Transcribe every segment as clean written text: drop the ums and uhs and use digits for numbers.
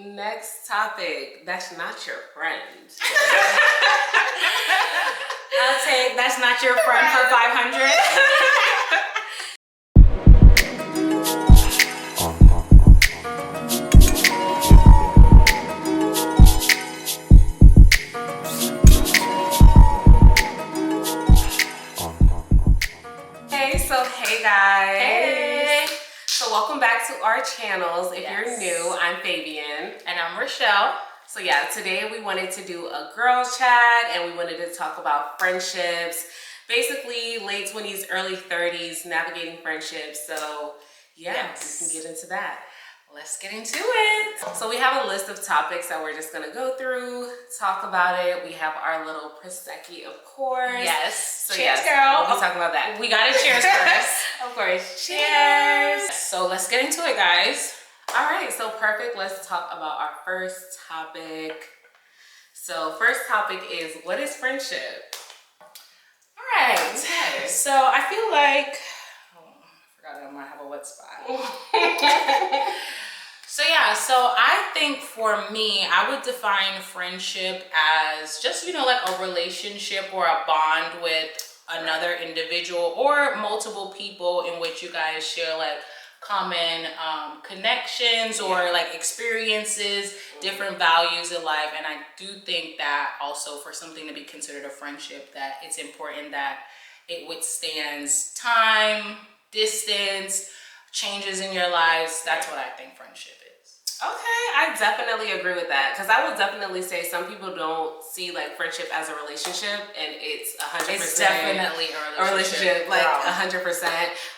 Next topic. That's not your friend. I'll take that's not your friend for 500. Hey guys. Hey. So welcome back to our channels. If you're new, I'm Fabian. And I'm Rochelle. So yeah, today we wanted to do a girls chat and we wanted to talk about friendships. Basically late 20s, early 30s, navigating friendships. So yeah, we can get into that. Let's get into it. So we have a list of topics that we're just gonna go through, talk about it. We have our little prosecco, of course. Yes. So cheers, yes, girl. we'll be talking about that. We gotta cheers first. Of course. Cheers. So let's get into it, guys. All right, so perfect. Let's talk about our first topic. So first topic is, what is friendship? All right. Okay. So I feel like, I forgot I might have a wet spot. So I think for me, I would define friendship as just, like a relationship or a bond with another individual or multiple people in which you guys share like common connections or like experiences, different values in life. And I do think that also for something to be considered a friendship, that it's important that it withstands time, distance, changes in your lives. That's what I think friendship is. Okay, I definitely agree with that, because I would definitely say some people don't see like friendship as a relationship, and it's 100%. It's definitely a relationship, like 100%.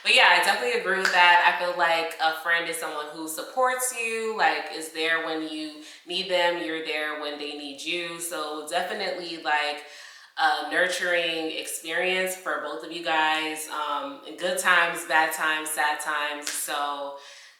But yeah, I definitely agree with that. I feel like a friend is someone who supports you, like is there when you need them, you're there when they need you. So definitely like a nurturing experience for both of you guys, in good times, bad times, sad times. So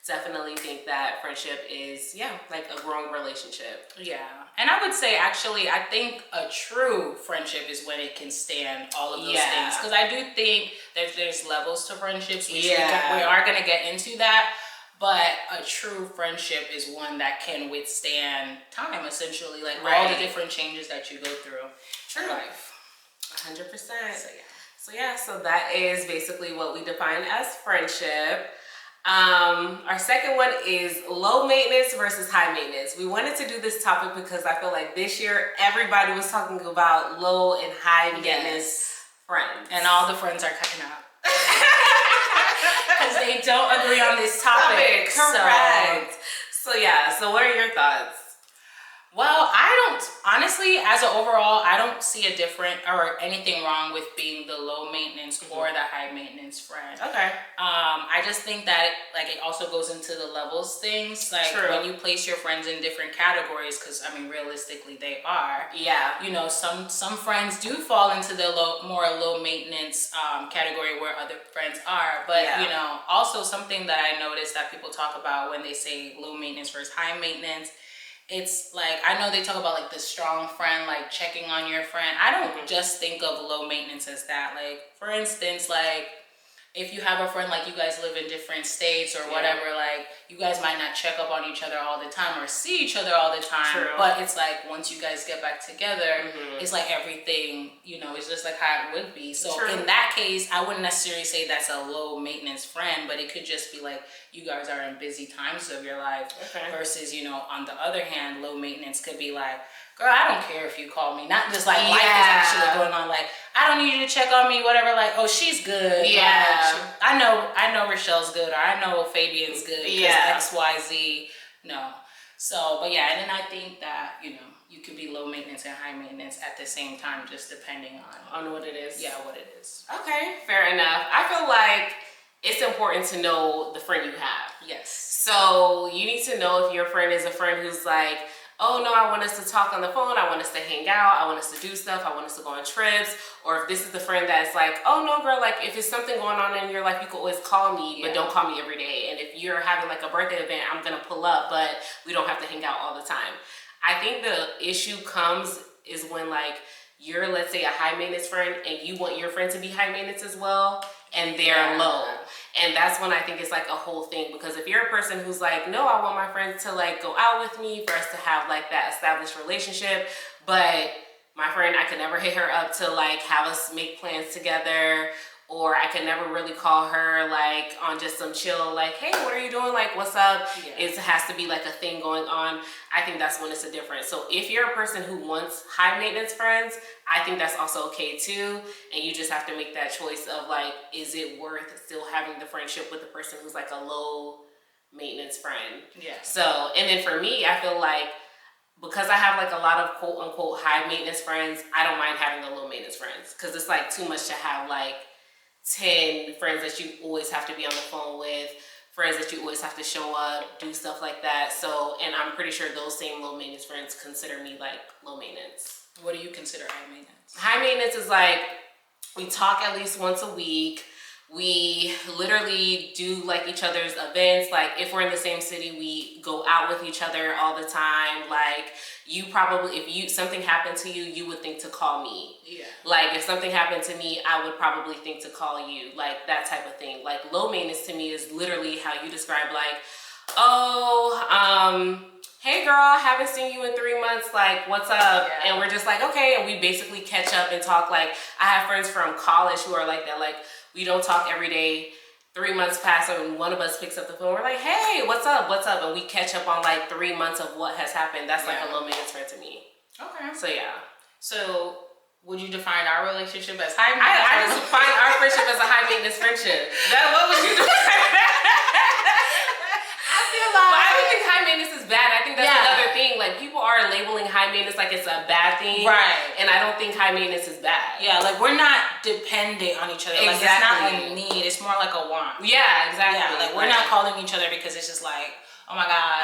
definitely think that friendship is, like a growing relationship. Yeah. And I would say, actually, I think a true friendship is when it can stand all of those things. Because I do think that there's levels to friendships, which we are going to get into that. But a true friendship is one that can withstand time, essentially. Like all the different changes that you go through in life. 100%. So that is basically what we define as friendship. Our second one is low maintenance versus high maintenance. We wanted to do this topic because I feel like this year everybody was talking about low and high maintenance friends. And all the friends are cutting out. Because they don't agree on this topic. Correct. So what are your thoughts? Well, honestly, as an overall, I don't see a different or anything wrong with being the low maintenance or the high maintenance friend. Okay. I just think that it also goes into the levels things. Like when you place your friends in different categories, because realistically they are. Yeah. Some friends do fall into the more low maintenance category where other friends are. But also something that I noticed that people talk about when they say low maintenance versus high maintenance. It's like, I know they talk about like the strong friend, like checking on your friend. I don't just think of low maintenance as that. Like, for instance, like if you have a friend, like you guys live in different states or whatever, like you guys might not check up on each other all the time or see each other all the time. But it's like once you guys get back together, it's like everything, it's just like how it would be. So in that case, I wouldn't necessarily say that's a low maintenance friend, but it could just be like you guys are in busy times of your life versus, on the other hand, low maintenance could be like, girl, I don't care if you call me. Not just like life is actually going on. Like, I don't need you to check on me, whatever. Like, oh, she's good. Yeah. Like, I know Rochelle's good, or I know Fabian's good. X, Y, Z. No. So, but yeah, and then I think that, you could be low maintenance and high maintenance at the same time, just depending on what it is. Yeah, what it is. Okay, fair enough. I feel like it's important to know the friend you have. Yes. So you need to know if your friend is a friend who's like, oh no, I want us to talk on the phone, I want us to hang out, I want us to do stuff, I want us to go on trips. Or if this is the friend that's like, oh no girl, like if it's something going on in your life, you can always call me, but don't call me every day. And if you're having like a birthday event, I'm gonna pull up, but we don't have to hang out all the time. I think the issue is when like you're, let's say, a high maintenance friend and you want your friend to be high maintenance as well, and they're low. And that's when I think it's like a whole thing, because if you're a person who's like, no, I want my friends to like go out with me, for us to have like that established relationship, but my friend, I could never hit her up to like have us make plans together, or I could never really call her like on just some chill, like, hey, what are you doing? Like, what's up? It has to be like a thing going on. I think that's when it's a difference. So if you're a person who wants high maintenance friends, I think that's also okay too. And you just have to make that choice of like, is it worth still having the friendship with the person who's like a low maintenance friend? Yeah. So, and then for me, I feel like, because I have like a lot of quote unquote high maintenance friends, I don't mind having the low maintenance friends, because it's like too much to have like 10 friends that you always have to be on the phone with, friends that you always have to show up, do stuff like that. So, and I'm pretty sure those same low maintenance friends consider me like low maintenance. What do you consider high maintenance? High maintenance is like, we talk at least once a week. We literally do like each other's events. Like if we're in the same city, we go out with each other all the time. Like you probably, if something happened to you, you would think to call me. Yeah. Like if something happened to me, I would probably think to call you. Like that type of thing. Like low maintenance to me is literally how you describe like, hey girl, I haven't seen you in 3 months, like what's up? Yeah. And we're just like, okay, and we basically catch up and talk. Like I have friends from college who are like that. Like we don't talk every day. 3 months pass and one of us picks up the phone. We're like, hey, what's up? What's up? And we catch up on like 3 months of what has happened. That's like a low maintenance friend to me. Okay. So yeah. So would you define our relationship as high maintenance? I just define our friendship as a high maintenance friendship. What would you do? But I don't think high maintenance is bad. I think that's another thing. Like people are labeling high maintenance like it's a bad thing. Right. And I don't think high maintenance is bad. Yeah, like we're not dependent on each other. Like it's not a need, it's more like a want. Yeah, exactly. Yeah, like we're not calling each other because it's just like, oh my God.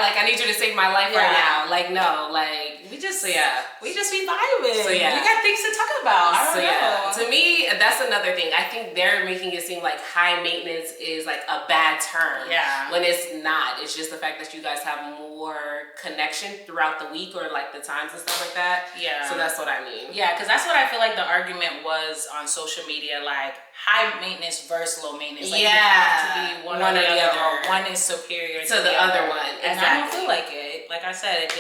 Like I need you to save my life right now. Like no, like we just be vibing. So yeah. We got things to talk about. I don't know. Yeah. To me, that's another thing. I think they're making it seem like high maintenance is like a bad term. Yeah. When it's not. It's just the fact that you guys have more connection throughout the week or like the times and stuff like that. Yeah. So that's what I mean. Yeah, because that's what I feel like the argument was on social media, like high maintenance versus low maintenance. Like you have to be one or the other. Or one is superior to the other one. And I don't feel like it. Like I said,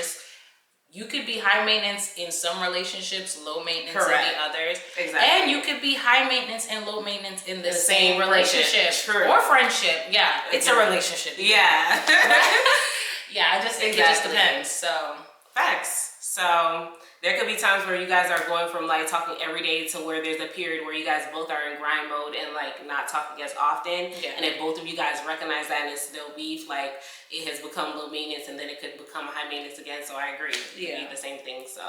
you could be high maintenance in some relationships, low maintenance in the others. Exactly. And you could be high maintenance and low maintenance in the same relationship. True. Or friendship. Yeah. It's a relationship. Yeah. Yeah, it just depends. So facts. So there could be times where you guys are going from like talking every day to where there's a period where you guys both are in grind mode and like not talking as often. Yeah. And if both of you guys recognize that and it's still beef, like it has become low maintenance and then it could become high maintenance again. So I agree. You need the same thing. So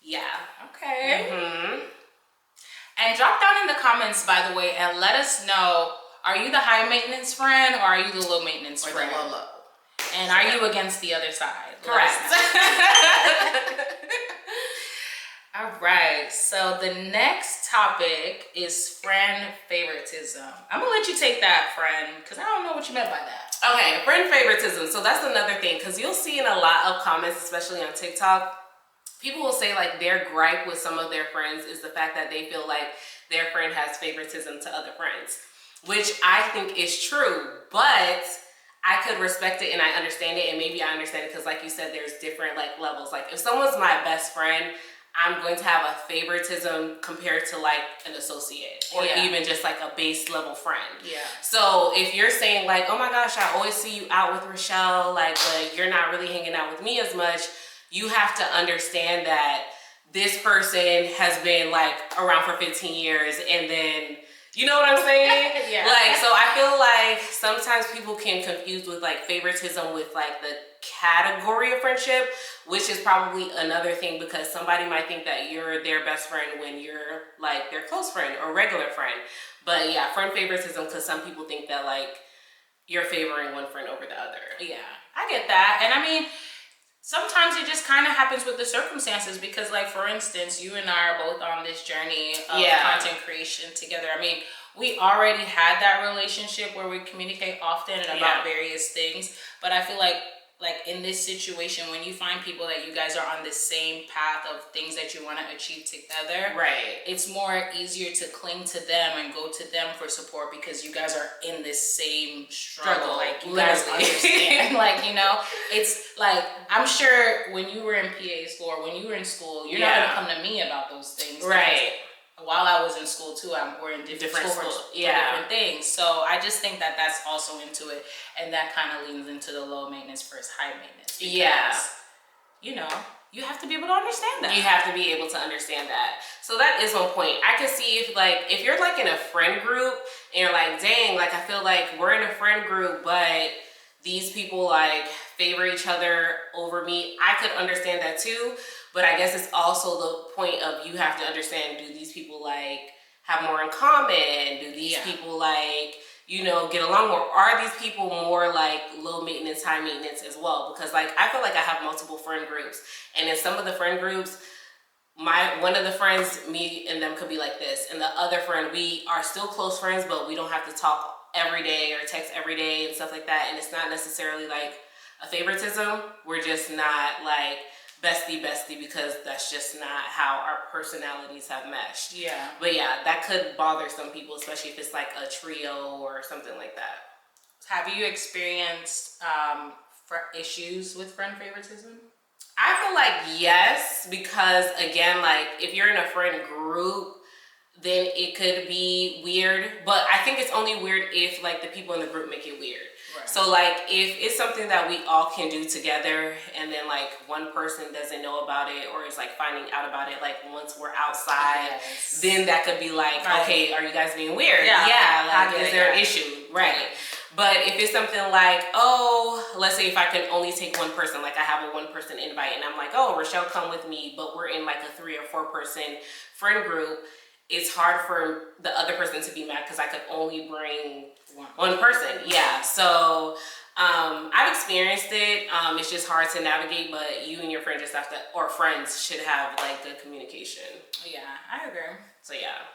yeah. Okay. Mm-hmm. And drop down in the comments, by the way, and let us know, are you the high maintenance friend or are you the low maintenance friend? Or the low. And are you against the other side? Correct. All right. So the next topic is friend favoritism. I'm gonna let you take that, friend, because I don't know what you meant by that. Okay, friend favoritism. So that's another thing, because you'll see in a lot of comments, especially on TikTok, people will say like their gripe with some of their friends is the fact that they feel like their friend has favoritism to other friends, which I think is true, but I could respect it and I understand it, and maybe I understand it because like you said, there's different like levels. Like if someone's my best friend, I'm going to have a favoritism compared to like an associate or even just like a base level friend. Yeah. So if you're saying like, oh my gosh, I always see you out with Rochelle, like, but you're not really hanging out with me as much, you have to understand that this person has been like around for 15 years and then, you know what I'm saying? Yeah. Like, so I feel like sometimes people can confuse with like favoritism with like the category of friendship, which is probably another thing because somebody might think that you're their best friend when you're like their close friend or regular friend. But yeah, friend favoritism, because some people think that like you're favoring one friend over the other. Yeah, I get that. And I mean, sometimes it just kind of happens with the circumstances because like, for instance, you and I are both on this journey of content creation together. I mean, we already had that relationship where we communicate often and about various things, but I feel like like in this situation, when you find people that you guys are on the same path of things that you want to achieve together, right, it's more easier to cling to them and go to them for support because you guys are in this same struggle. Like you guys understand. Like, you know, it's like, I'm sure when you were in PA school or when you were in school, you're not gonna come to me about those things. Right. While I was in school too, we're in different schools for different things. So I just think that that's also into it, and that kind of leans into the low maintenance versus high maintenance. Because, you know, you have to be able to understand that. You have to be able to understand that. So that is one point. I can see if you're like in a friend group and you're like, dang, like I feel like we're in a friend group, but these people like favor each other over me. I could understand that too. But I guess it's also the point of you have to understand, do these people like have more in common? Do these people like, you know, get along more? Are these people more like low maintenance, high maintenance as well? Because like, I feel like I have multiple friend groups, and in some of the friend groups, one of the friends, me and them could be like this, and the other friend, we are still close friends, but we don't have to talk every day or text every day and stuff like that. And it's not necessarily like a favoritism. We're just not like bestie because that's just not how our personalities have meshed. Yeah. But yeah, that could bother some people, especially if it's like a trio or something like that. Have you experienced issues with friend favoritism? I feel like yes, because again, like if you're in a friend group, then it could be weird. But I think it's only weird if like the people in the group make it weird. Right. So like if it's something that we all can do together and then like one person doesn't know about it or is like finding out about it like once we're outside, then that could be like, okay, are you guys being weird? Like is there an issue? Right. But if it's something like, oh, let's say if I can only take one person, like I have a 1-person invite and I'm like, oh, Rochelle, come with me, but we're in like a 3 or 4-person friend group, it's hard for the other person to be mad because I could only bring one person. Yeah. So I've experienced it. It's just hard to navigate, but you and your friend just have to, or friends should have like good communication. Yeah, I agree. So yeah.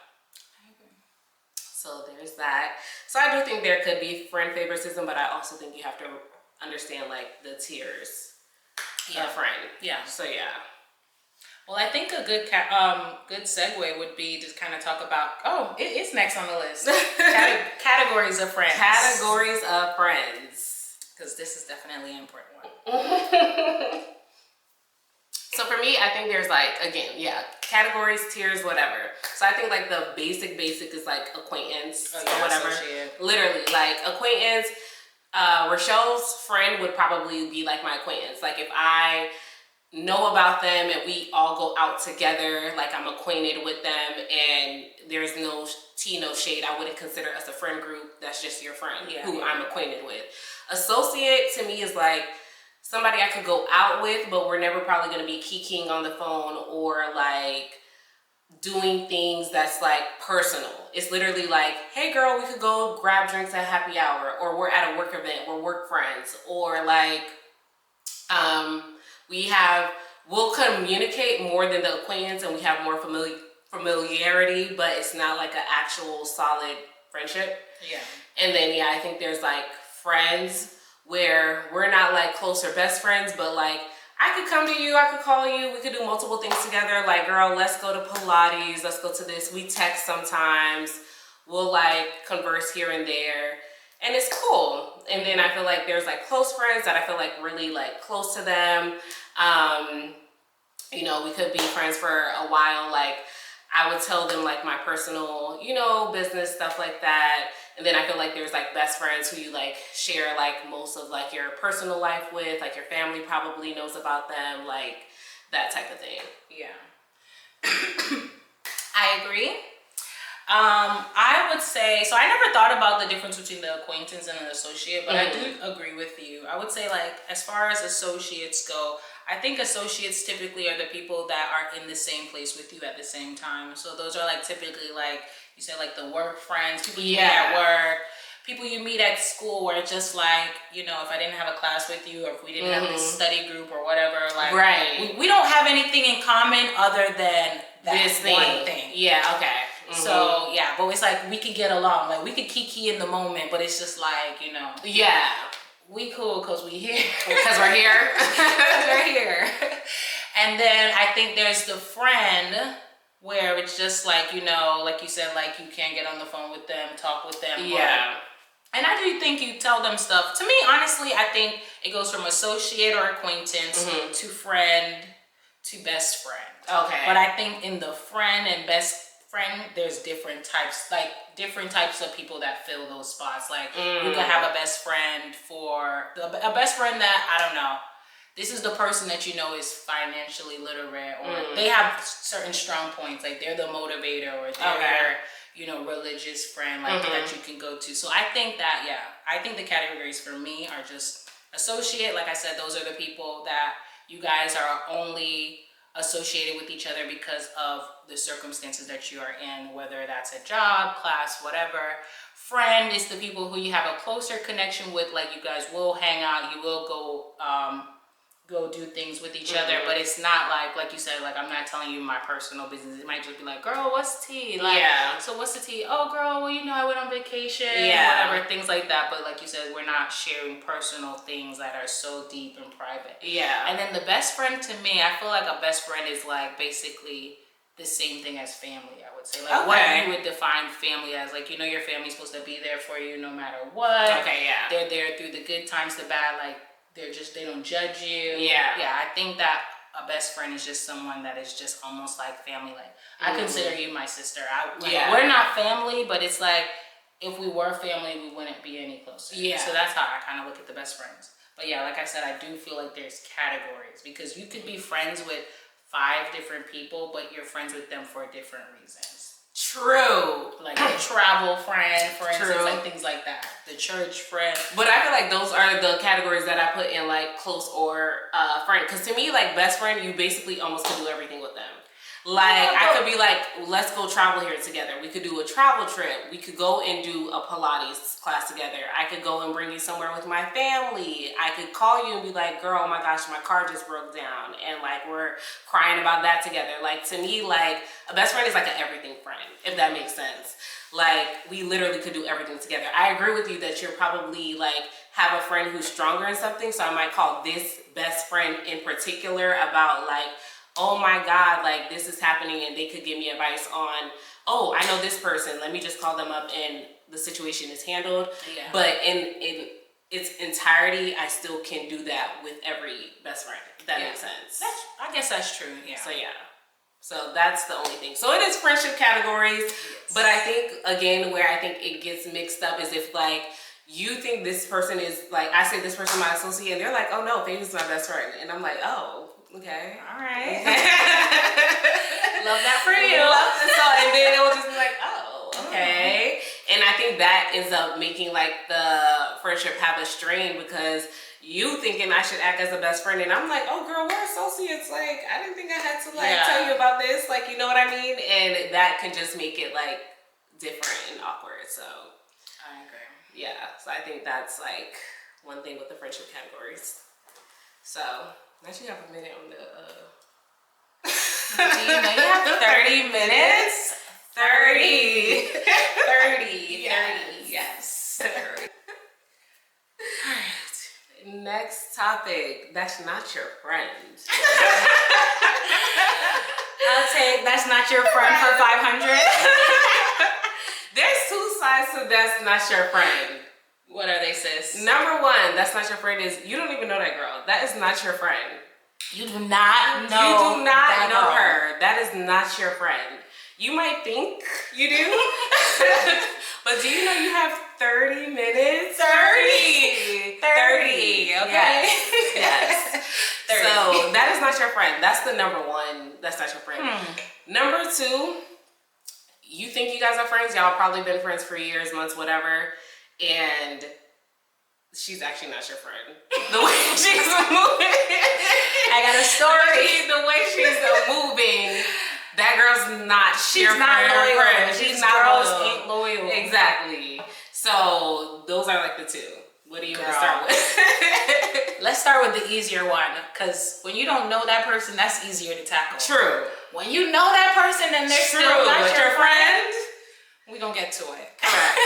So there's that. So I do think there could be friend favoritism, but I also think you have to understand like the tiers of friend. Yeah. So yeah. Well, I think a good good segue would be to kind of talk about, it's next on the list. Categories of friends. Categories of friends. Because this is definitely an important one. So for me, I think there's like, again, categories, tiers, whatever. So I think like the basic is like acquaintance or whatever. Associate. Literally, like acquaintance. Rochelle's friend would probably be like my acquaintance. Like if I know about them and we all go out together, like I'm acquainted with them and there's no tea, no shade, I wouldn't consider us a friend group. That's just your friend who I'm acquainted with. Associate to me is like somebody I could go out with, but we're never probably going to be kikiing on the phone or like doing things that's like personal. It's literally like, hey girl, we could go grab drinks at happy hour, or we're at a work event, we're work friends, or like we'll communicate more than the acquaintance and we have more familiarity, but it's not like an actual solid friendship. Yeah. And then I think there's like friends where we're not like close or best friends, but like I could come to you, I could call you, we could do multiple things together. Like, girl, let's go to Pilates, let's go to this. We text sometimes, we'll like converse here and there, and it's cool. And then I feel like there's like close friends that I feel like really like close to them. We could be friends for a while. Like I would tell them like my personal, business, stuff like that. And then I feel like there's like best friends who you like share like most of like your personal life with, like your family probably knows about them, like that type of thing. Yeah. I agree. I would say, so I never thought about the difference between the acquaintance and an associate, but I do agree with you. I would say like, as far as associates go, I think associates typically are the people that are in the same place with you at the same time. So those are like typically like, you said like the work friends, people you meet at work, people you meet at school where just like, if I didn't have a class with you or if we didn't have this study group or whatever, like we don't have anything in common other than this one thing. Yeah, okay. So but it's like we could get along, like we could kiki in the moment, but it's just like, Yeah. we cool because we here. Because we're here. We're here. And then I think there's the friend where it's just like, you know, like you said, like you can't get on the phone with them, talk with them. Yeah. And I do think you tell them stuff. To me, honestly, I think it goes from associate or acquaintance to friend to best friend. Okay. But I think in the friend and best friend, there's different types of people that fill those spots. Like you could have a best friend a best friend that, I don't know, this is the person that you know is financially literate, or they have certain strong points, like they're the motivator, or they're you know, religious friend, like that you can go to. So I think that, I think the categories for me are just associate. Like I said, those are the people that you guys are only associated with each other because of the circumstances that you are in, whether that's a job, class, whatever. Friend is the people who you have a closer connection with, like you guys will hang out, you will go do things with each other, but it's not like you said, like I'm not telling you my personal business. It might just be like, girl, what's tea? Like, so what's the tea? Oh, girl, well, you know, I went on vacation, whatever, things like that. But like you said, we're not sharing personal things that are so deep and private. Yeah. And then the best friend, to me, I feel like a best friend is like basically the same thing as family, I would say. Like what you would define family as, like, you know, your family's supposed to be there for you no matter what. Okay, yeah. They're there through the good times, the bad, like, they don't judge you. Yeah. Yeah, I think that a best friend is just someone that is just almost like family. Like, I consider you my sister. We're not family, but it's like, if we were family, we wouldn't be any closer. Yeah. So that's how I kind of look at the best friends. But yeah, like I said, I do feel like there's categories, because you could be friends with 5 different people, but you're friends with them for different reasons. True. Like a travel friend, for instance, like things like that. The church friend. But I feel like those are the categories that I put in like close or friend. Because to me, like best friend, you basically almost can do everything with them. Like I could be like, let's go travel here together. We could do a travel trip. We could go and do a Pilates class together. I could go and bring you somewhere with my family. I could call you and be like, girl, oh my gosh, my car just broke down. And like, we're crying about that together. Like to me, like a best friend is like an everything friend, if that makes sense. Like we literally could do everything together. I agree with you that you're probably like have a friend who's stronger in something. So I might call this best friend in particular about like, oh my God, like this is happening, and they could give me advice on, oh, I know this person, let me just call them up and the situation is handled. Yeah. But in its entirety, I still can do that with every best friend, if that makes sense. I guess that's true, yeah. So that's the only thing. So it is friendship categories, but I think, again, where I think it gets mixed up is if like, you think this person is, like, I say this person my associate, and they're like, oh no, Faith is my best friend. And I'm like, oh, okay, all right. Love that for you. And then it will just be like, oh, okay. And I think that ends up making like the friendship have a strain, because you thinking I should act as a best friend, and I'm like, oh girl, we're associates. Like, I didn't think I had to like tell you about this. Like, you know what I mean? And that can just make it like different and awkward. So I agree. Yeah. So I think that's like one thing with the friendship categories. So now you have a minute on the Do you know you have 30 minutes? 30. 30. Yes. 30. Yes. 30. Alright. Next topic. That's not your friend. I'll take that's not your friend for 500. There's 2 sides to that's not your friend. What are they, sis? Number 1, that's not your friend is you don't even know that girl. That is not your friend. You do not know. You do not know her. That is not your friend. You might think you do, but do you know you have 30 minutes? 30. Okay. Yes. 30. So that is not your friend. That's the number 1. That's not your friend. Number 2, you think you guys are friends. Y'all probably been friends for years, months, whatever. And she's actually not your friend. The way she's moving. I got a story. The way she's moving, that girl's not your loyal. friend. She's not girls loyal. Ain't loyal. Exactly. So those are like the 2. What do you want to start with? Let's start with the easier one, because when you don't know that person, that's easier to tackle. True. When you know that person and they're still not your friend, we're going to get to it. Correct.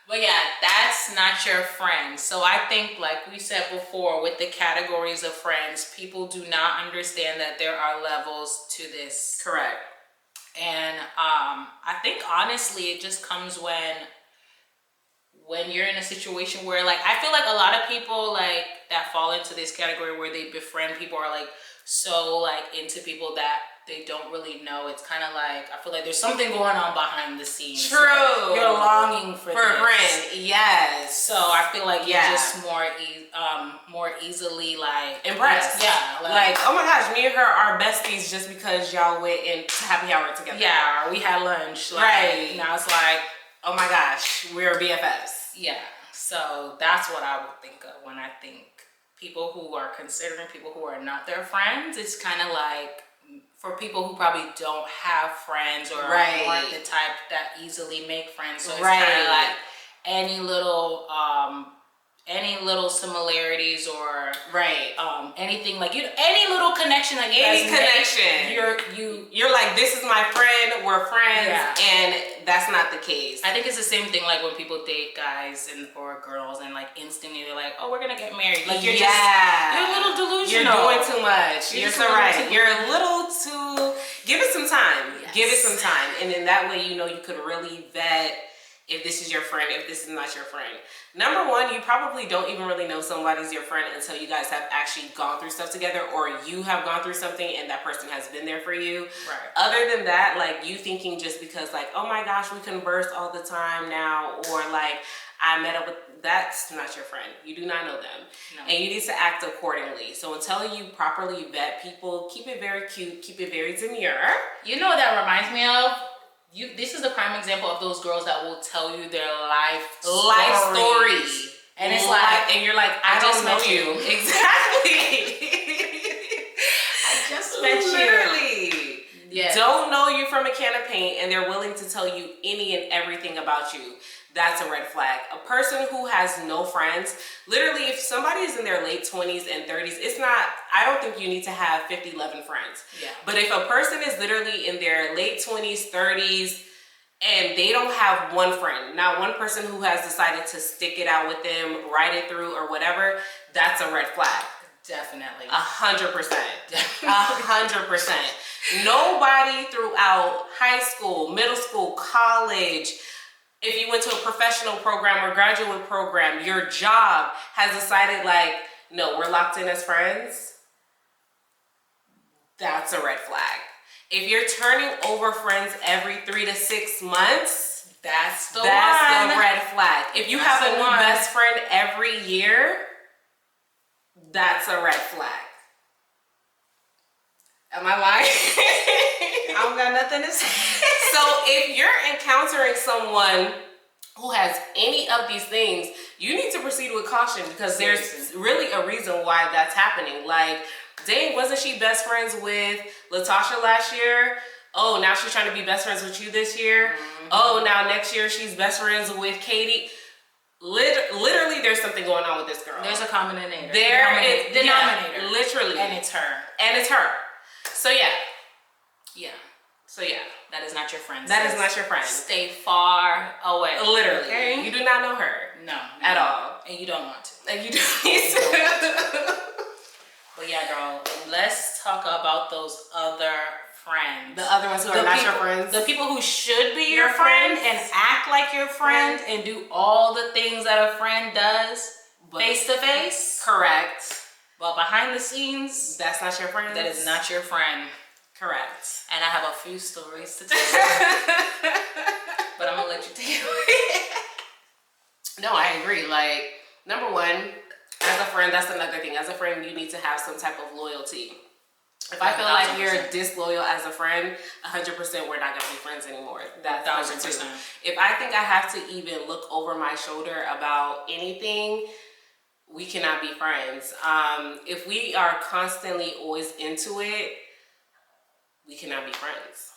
But yeah, that's not your friend. So I think, like we said before, with the categories of friends, people do not understand that there are levels to this. Correct. And I think honestly, it just comes when you're in a situation where, like, I feel like a lot of people like that fall into this category where they befriend people or like so like into people that they don't really know. It's kind of like, I feel like there's something going on behind the scenes. True. Like, you're longing for a friend. Yes. So I feel like you're just more easily like impressed. Yeah. Like, oh my gosh, me and her are besties just because y'all went in to happy hour together. Yeah, or we had lunch. Like, right. Now it's like, oh my gosh, we're BFFs. Yeah. So that's what I would think of when I think people who are considering people who are not their friends. It's kind of like for people who probably don't have friends or aren't the type that easily make friends. So it's kind of like any little similarities or anything like any little connection that you guys make, you're like, this is my friend, we're friends, and that's not the case. I think it's the same thing like when people date guys or girls and like instantly they're like, oh, we're gonna get married. Like you're a little delusional. You're doing too much. You're so right. You're a little too. Give it some time. Yes. Give it some time, and in that way, you could really vet if this is your friend, if this is not your friend. Number one, you probably don't even really know somebody's your friend until you guys have actually gone through stuff together, or you have gone through something and that person has been there for you. Right. Other than that, like you thinking just because like, oh my gosh, we converse all the time now, or like I met up with, that's not your friend. You do not know them. No. And you need to act accordingly. So until you properly vet people, keep it very cute, keep it very demure. You know what that reminds me of? This is a prime example of those girls that will tell you their life stories. And it's like, and you're like, I just don't know met you. Exactly. I just met you. Literally. Yes. Don't know you from a can of paint, and they're willing to tell you any and everything about you. That's a red flag. A person who has no friends, literally, if somebody is in their late 20s and 30s, it's not, I don't think you need to have 50, 11 friends. Yeah. But if a person is literally in their late 20s, 30s, and they don't have one friend, not one person who has decided to stick it out with them, ride it through, or whatever, that's a red flag. Definitely. 100%. 100%. Nobody throughout high school, middle school, college, if you went to a professional program or graduate program, your job has decided like, no, we're locked in as friends. That's a red flag. If you're turning over friends every 3 to 6 months, that's the red flag. If you have a new best friend every year, that's a red flag. Am I lying? I don't got nothing to say. So if you're encountering someone who has any of these things, you need to proceed with caution, because there's really a reason why that's happening. Like, dang, wasn't she best friends with Latasha last year? Oh, now she's trying to be best friends with you this year. Mm-hmm. Oh, now next year she's best friends with Katie. Literally, there's something going on with this girl. There's a common denominator. Denominator. Yeah, literally. And it's her. And it's her. So yeah. Yeah. So yeah. That is not your friend. That is not your friend. Stay far away. Literally. Okay? You do not know her. No. At all. And you don't want to. And you don't need to. But yeah, girl, let's talk about those other friends. The other ones who are not your friends. The people who should be your friend and act like your friend and do all the things that a friend does face to face. Correct. But behind the scenes, that's not your friend. That is not your friend. Correct. And I have a few stories to tell. But I'm gonna let you take it away. No, I agree. Like, number one, as a friend, that's another thing. As a friend, you need to have some type of loyalty. If I feel like you're disloyal as a friend, 100% we're not gonna be friends anymore. That's 1,000%. If I think I have to even look over my shoulder about anything, we cannot be friends. If we are constantly always into it, we cannot be friends.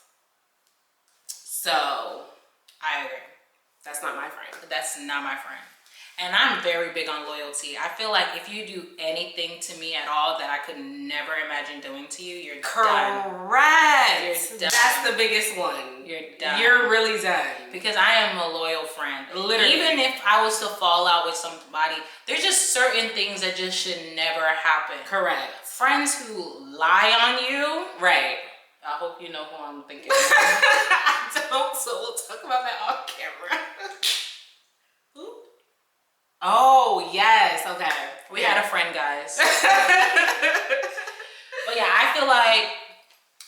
So, I agree. That's not my friend. That's not my friend. And I'm very big on loyalty. I feel like if you do anything to me at all that I could never imagine doing to you, you're done. Correct. You're done. That's the biggest one. You're done. You're really done. Because I am a loyal friend. Literally. Even if I was to fall out with somebody, there's just certain things that just should never happen. Correct. Friends who lie on you. Right. I hope you know who I'm thinking. Don't. So we'll talk about that off camera. Who? Oh yes. Okay. We had a friend, guys. But yeah, I feel like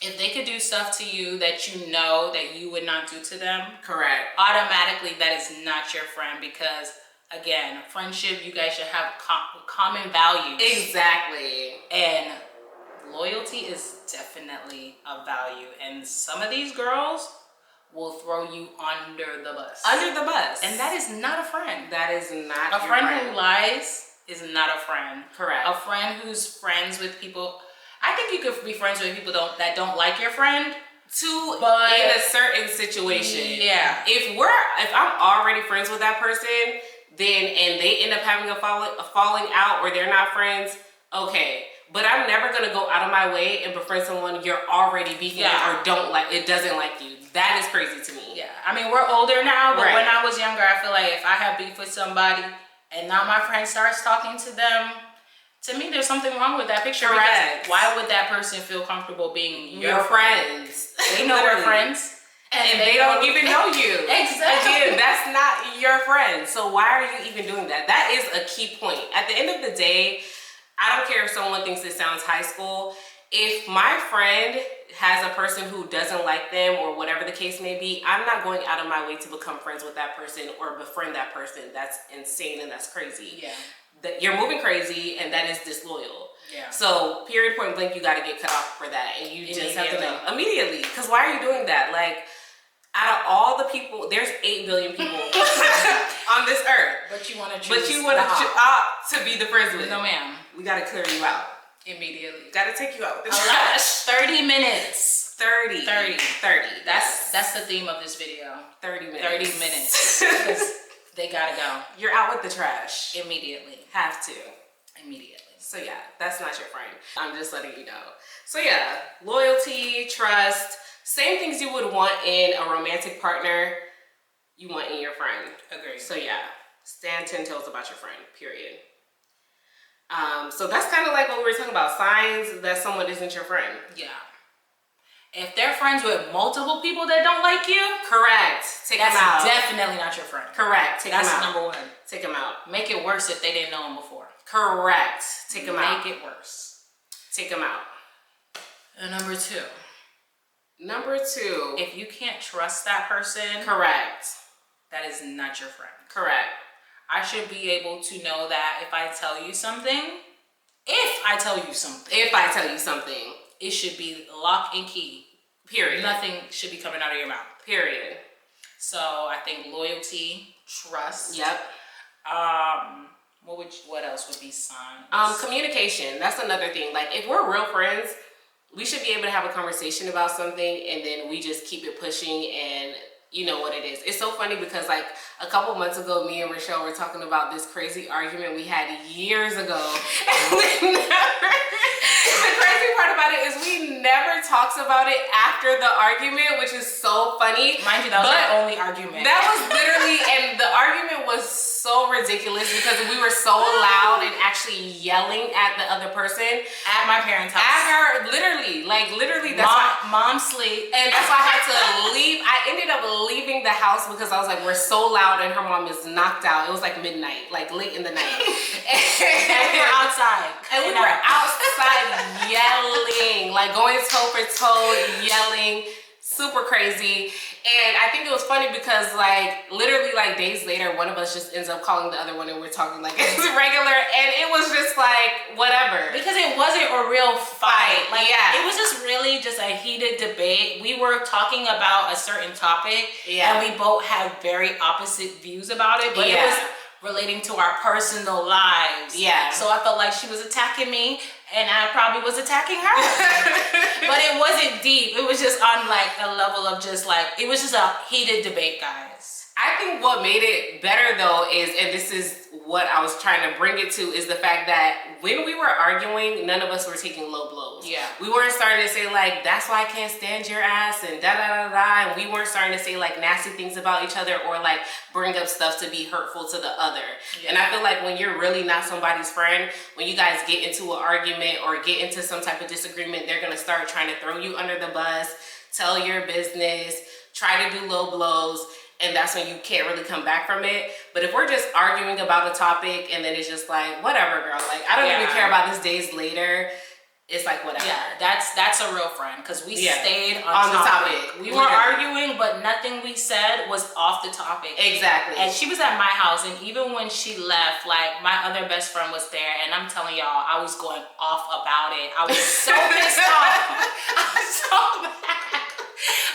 if they could do stuff to you that you know that you would not do to them, correct, automatically that is not your friend, because again, friendship, you guys should have common values. Exactly. And loyalty is definitely a value. And some of these girls will throw you under the bus. Under the bus. And that is not a friend. That is not a friend who lies is not a friend. Correct. A friend who's friends with people. I think you could be friends with people that don't like your friend. But in a certain situation. Yeah. If I'm already friends with that person, and they end up having a falling out, or they're not friends, okay. But I'm never gonna go out of my way and befriend someone you're already beefing with or doesn't like you. That is crazy to me. Yeah. I mean, we're older now, but right. When I was younger, I feel like if I have beef with somebody and now my friend starts talking to them, to me, there's something wrong with that picture. Correct. Why would that person feel comfortable being your friends? They know we're friends. And they don't even know you. Exactly. Again, that's not your friend. So why are you even doing that? That is a key point. At the end of the day, I don't care if someone thinks it sounds high school. If my friend has a person who doesn't like them or whatever the case may be, I'm not going out of my way to become friends with that person or befriend that person. That's insane and that's crazy. Yeah. You're moving crazy and that is disloyal. Yeah. So period, point blank, you got to get cut off for that. And you just have to know immediately. Because why are you doing that? Like, out of all the people, there's 8 billion people on this earth. But you want to choose. But you want to be the friends with. No, ma'am. We got to clear you out. Immediately. Got to take you out with the trash. 30 minutes. 30. That's the theme of this video. 30 minutes. 30 minutes. Because they got to go. You're out with the trash. Immediately. Have to. Immediately. So yeah, that's not your friend. I'm just letting you know. So yeah, loyalty, trust, same things you would want in a romantic partner, you want in your friend. Agreed. So yeah, stand 10 toes about your friend, period. So that's kind of like what we were talking about, signs that someone isn't your friend. Yeah. If they're friends with multiple people that don't like you, correct. Take them out. That's definitely not your friend. Correct. Take them out. That's number one. Take them out. Make it worse if they didn't know him before. Correct. Take them out. Make it worse. Take them out. And number two. If you can't trust that person. Correct. That is not your friend. Correct. I should be able to know that if I tell you something, it should be lock and key. Period. Nothing should be coming out of your mouth. Period. So I think loyalty, trust. Yep. What else would be signs? Communication. That's another thing. Like, if we're real friends, we should be able to have a conversation about something and then we just keep it pushing and you know what it is. It's so funny because like a couple months ago, me and Rochelle were talking about this crazy argument we had years ago. And the crazy part about it is we never talked about it after the argument, which is so funny. Mind you, that was our only argument. That was literally, and the argument was so ridiculous because we were so loud and actually yelling at the other person. At my parents' house. At her, literally, that's mom sleep. And that's why I had to leave. I ended up leaving the house because I was like, we're so loud and her mom is knocked out. It was like midnight, like late in the night. And we were outside. And we were outside yelling, like going toe for toe, yelling, super crazy. And I think it was funny because like literally like days later, one of us just ends up calling the other one and we're talking like it's regular, and it was just like whatever. Because it wasn't a real fight. Like yeah. It was just really just a heated debate. We were talking about a certain topic and we both had very opposite views about it, but it was relating to our personal lives. Yeah. So I felt like she was attacking me and I probably was attacking her. But it wasn't deep. It was just on like a level of just like, it was just a heated debate, guys. I think what made it better though is, and this is what I was trying to bring it to, is the fact that when we were arguing, none of us were taking low blows. Yeah. We weren't starting to say like, that's why I can't stand your ass and da da da da, and we weren't starting to say like nasty things about each other or like bring up stuff to be hurtful to the other. Yeah. And I feel like when you're really not somebody's friend, when you guys get into an argument or get into some type of disagreement, they're gonna start trying to throw you under the bus, tell your business, try to do low blows. And that's when you can't really come back from it. But if we're just arguing about a topic and then it's just like, whatever, girl. Like, I don't even care about this days later. It's like, whatever. Yeah, that's a real friend. Because we stayed on the topic. We were arguing, but nothing we said was off the topic. Exactly. And she was at my house. And even when she left, like, my other best friend was there. And I'm telling y'all, I was going off about it. I was so pissed off. I was so mad.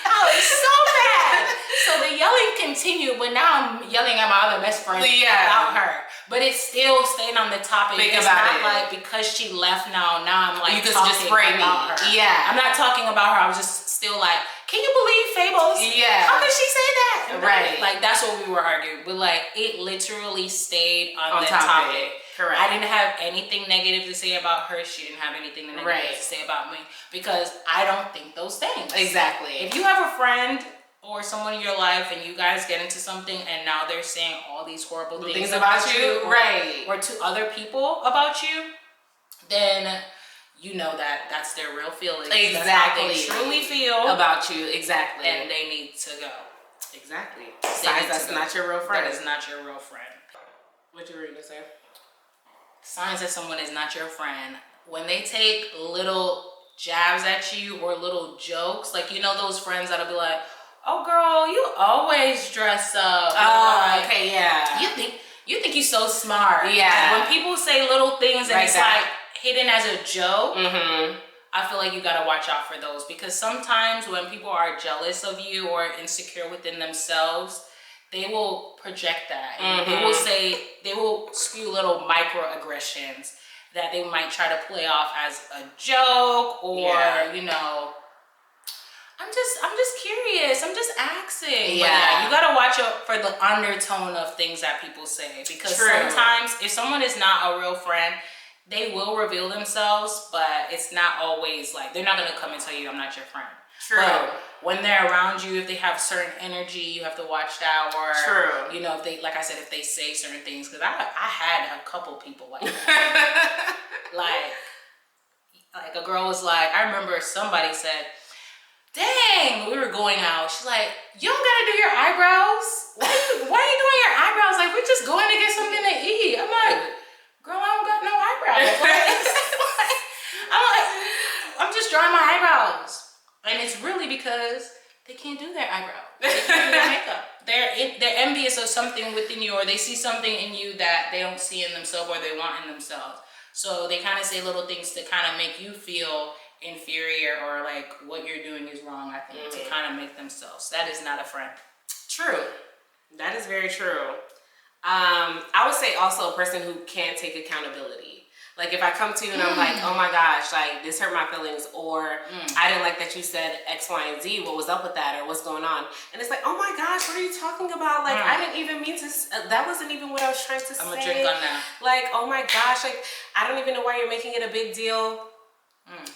I was so mad. So the yelling continued, but now I'm yelling at my other best friend about her. But it still stayed on the topic. Think it's about not it. Like because she left now I'm like you could talking just spray about me. her. Yeah. I'm not talking about her. I was just still like, can you believe Fables? Yeah. How could she say that? Right. Like that's what we were arguing. But like it literally stayed on the topic. topic. Correct. I didn't have anything negative to say about her. She didn't have anything negative to say about me because I don't think those things. Exactly. If you have a friend or someone in your life and you guys get into something and now they're saying all these horrible things about you or to other people about you, then you know that that's their real feelings. Exactly. That's how they truly feel about you. Exactly. And they need to go. Exactly. Signs that's not your real friend. That is not your real friend. What you were going to say? Signs that someone is not your friend. When they take little jabs at you or little jokes, like you know those friends that'll be like, oh girl, you always dress up. Oh, like, okay, yeah. You think you're so smart. Yeah. Like, when people say little things and like it's that. like hidden as a joke, mm-hmm. I feel like you gotta watch out for those because sometimes when people are jealous of you or insecure within themselves, they will project that. And they will spew little microaggressions that they might try to play off as a joke or, you know, I'm just curious. I'm just asking. Yeah. You gotta watch out for the undertone of things that people say because sometimes if someone is not a real friend, they will reveal themselves, but it's not always like they're not gonna come and tell you I'm not your friend. True. But when they're around you, if they have certain energy, you have to watch that. Or you know, if they, like I said, if they say certain things, because I had a couple people like that. like a girl was like, I remember somebody said, dang, we were going out. She's like, you don't gotta do your eyebrows. Why are you doing your eyebrows? Like, we're just going to get something to eat. I'm like, girl, I don't got no eyebrows. I'm just drawing my eyebrows. And it's really because they can't do their eyebrows. They can't do their makeup. They're envious of something within you, or they see something in you that they don't see in themselves or they want in themselves. So they kind of say little things to kind of make you feel inferior or like what you're doing is wrong, I think, to kind of make themselves. That is not a friend. True. That is very true. I would say also a person who can't take accountability. Like if I come to you and I'm like, oh my gosh, like this hurt my feelings, or I didn't like that you said X, Y, and Z. What was up with that, or what's going on? And it's like, oh my gosh, what are you talking about? Like I didn't even mean to. That wasn't even what I was trying to say. I'm gonna drink on that. Like, oh my gosh, like I don't even know why you're making it a big deal.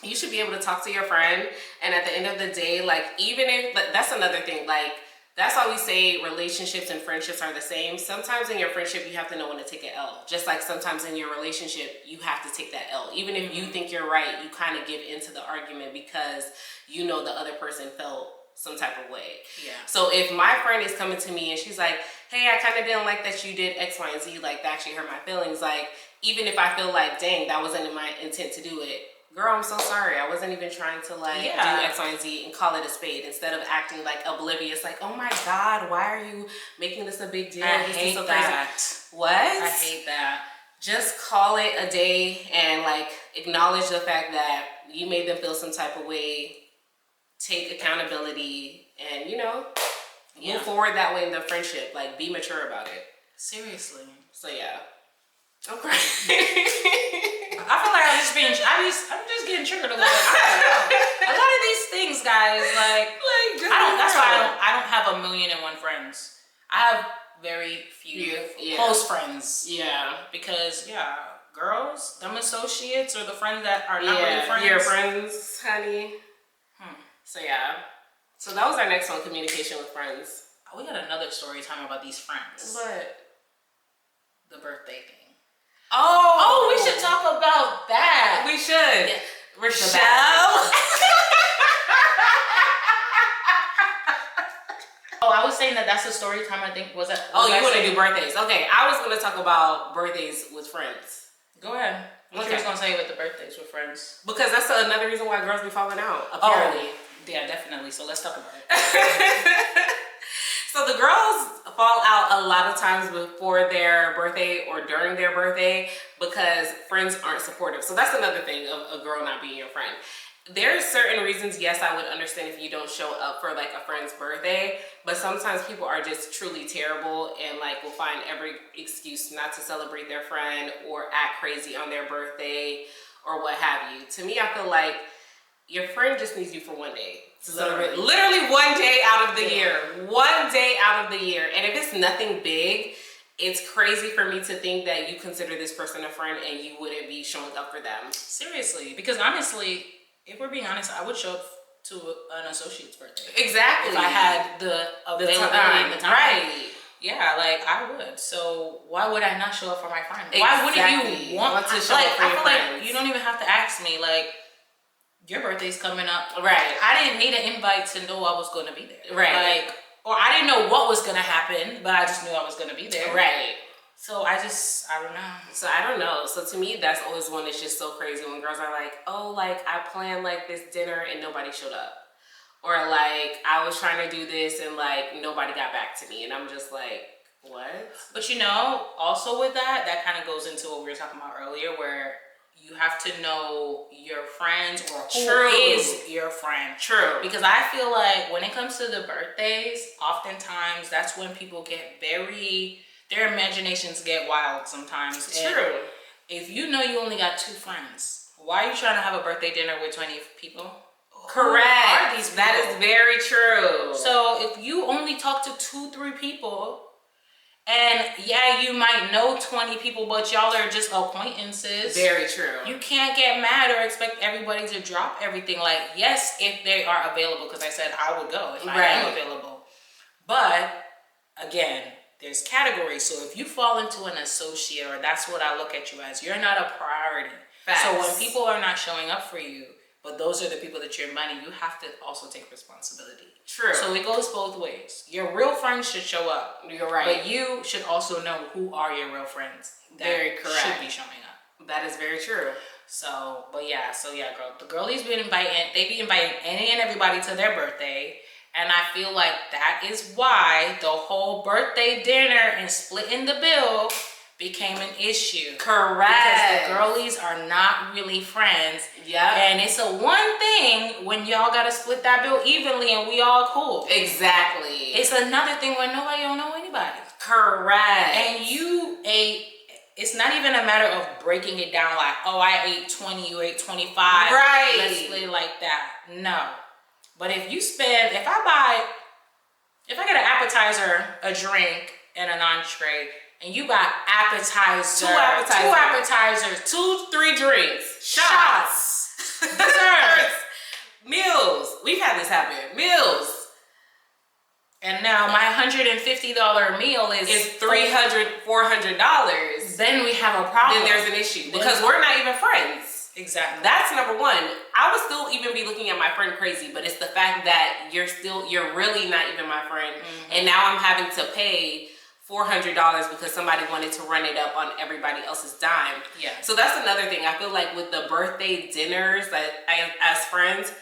You should be able to talk to your friend, and at the end of the day, like even if that's another thing, like. That's why we say relationships and friendships are the same. Sometimes in your friendship, you have to know when to take an L. Just like sometimes in your relationship, you have to take that L. Even if you think you're right, you kind of give into the argument because you know the other person felt some type of way. Yeah. So if my friend is coming to me and she's like, hey, I kind of didn't like that you did X, Y, and Z, like that actually hurt my feelings. Like, even if I feel like, dang, that wasn't in my intent to do it. Girl, I'm so sorry. I wasn't even trying to like do X, Y, and Z and call it a spade instead of acting like oblivious. Like, oh my God, why are you making this a big deal? I hate that. What? I hate that. Just call it a day and like acknowledge the fact that you made them feel some type of way. Take accountability and, you know, move forward that way in the friendship. Like, be mature about it. Seriously. So yeah. Okay. I feel like I'm just getting triggered a little bit. I don't know. A lot of these things, guys, like that's why I don't have 1,000,001 friends. I have very few close friends. Yeah. Because, girls, them associates or the friends that are not really friends. Your friends, honey. So, yeah. So, that was our next one, communication with friends. We got another story time about these friends. What? The birthday thing. Oh, we should talk about that. We should. Yeah. Rochelle. I was saying that's a story time. I think was that. You want to do birthdays? Okay, I was going to talk about birthdays with friends. Go ahead. What you was gonna say with the birthdays with friends? Because that's another reason why girls be falling out. Apparently. Yeah, definitely. So let's talk about it. So the girls fall out a lot of times before their birthday or during their birthday because friends aren't supportive. So that's another thing of a girl not being your friend. There's certain reasons, yes, I would understand if you don't show up for like a friend's birthday, but sometimes people are just truly terrible and like will find every excuse not to celebrate their friend or act crazy on their birthday or what have you. To me, I feel like your friend just needs you for one day. Literally 1 day out of the year. 1 day out of the year. And if it's nothing big, it's crazy for me to think that you consider this person a friend and you wouldn't be showing up for them. Seriously, because honestly, if we're being honest, I would show up to an associate's birthday. Exactly. If I had the availability and the time. Right. Yeah, like I would. So why would I not show up for my friend? Exactly. Why wouldn't you want to show up for your friends? Like you don't even have to ask me. Like your birthday's coming up. Right. I didn't need an invite to know I was going to be there. Right. Like, or I didn't know what was going to happen, but I just knew I was going to be there. Right. So I don't know. So I don't know. So to me, that's always one that's just so crazy when girls are like, oh, like I planned like this dinner and nobody showed up. Or like I was trying to do this and like nobody got back to me. And I'm just like, what? But you know, also with that kind of goes into what we were talking about earlier where you have to know your friends or who is your friend. True. Because I feel like when it comes to the birthdays, oftentimes that's when people get their imaginations get wild sometimes. True. If you know you only got 2 friends, why are you trying to have a birthday dinner with 20 people? Correct. Who are these people? That is very true. So if you only talk to 2-3 people, and yeah, you might know 20 people, but y'all are just acquaintances. Very true. You can't get mad or expect everybody to drop everything. Like, yes, if they are available, because I said I would go if I am available. But again, there's categories. So if you fall into an associate, or that's what I look at you as, you're not a priority. Facts. So when people are not showing up for you, but those are the people that you're inviting, you have to also take responsibility. True. So it goes both ways. Your real friends should show up. You're right. But you should also know who are your real friends that very correct. Should be showing up. That is very true. So, girl. The girlies be inviting any and everybody to their birthday. And I feel like that is why the whole birthday dinner and splitting the bill became an issue. Correct. Because the girlies are not really friends. Yeah. And it's a one thing when y'all gotta split that bill evenly and we all cool. Exactly. It's another thing when nobody don't know anybody. Correct. And it's not even a matter of breaking it down like, oh, I ate 20, you ate 25. Right. Let's split it like that. No. But if I get an appetizer, a drink, and an entree, and you got two appetizers, 2-3 drinks, shots, desserts, meals. We've had this happen. Meals. And now my $150 meal is $300, $400. Then we have a problem. Then there's an issue because we're not even friends. Exactly. That's number one. I would still even be looking at my friend crazy, but it's the fact that you're really not even my friend. Mm-hmm. And now I'm having to pay $400 because somebody wanted to run it up on everybody else's dime. Yeah. So that's another thing. I feel like with the birthday dinners as friends,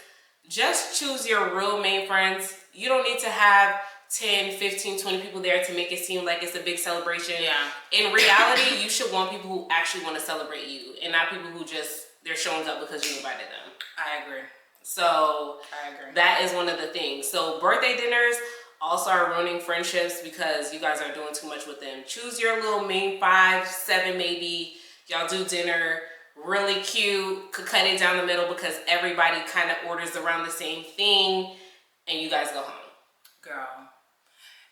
just choose your real main friends. You don't need to have 10, 15, 20 people there to make it seem like it's a big celebration. Yeah. In reality, you should want people who actually want to celebrate you and not people who they're showing up because you invited them. I agree. So that is one of the things. So birthday dinners also are ruining friendships because you guys are doing too much with them. Choose your little main 5, 7 maybe. Y'all do dinner really cute. Could cut it down the middle because everybody kind of orders around the same thing and you guys go home. Girl.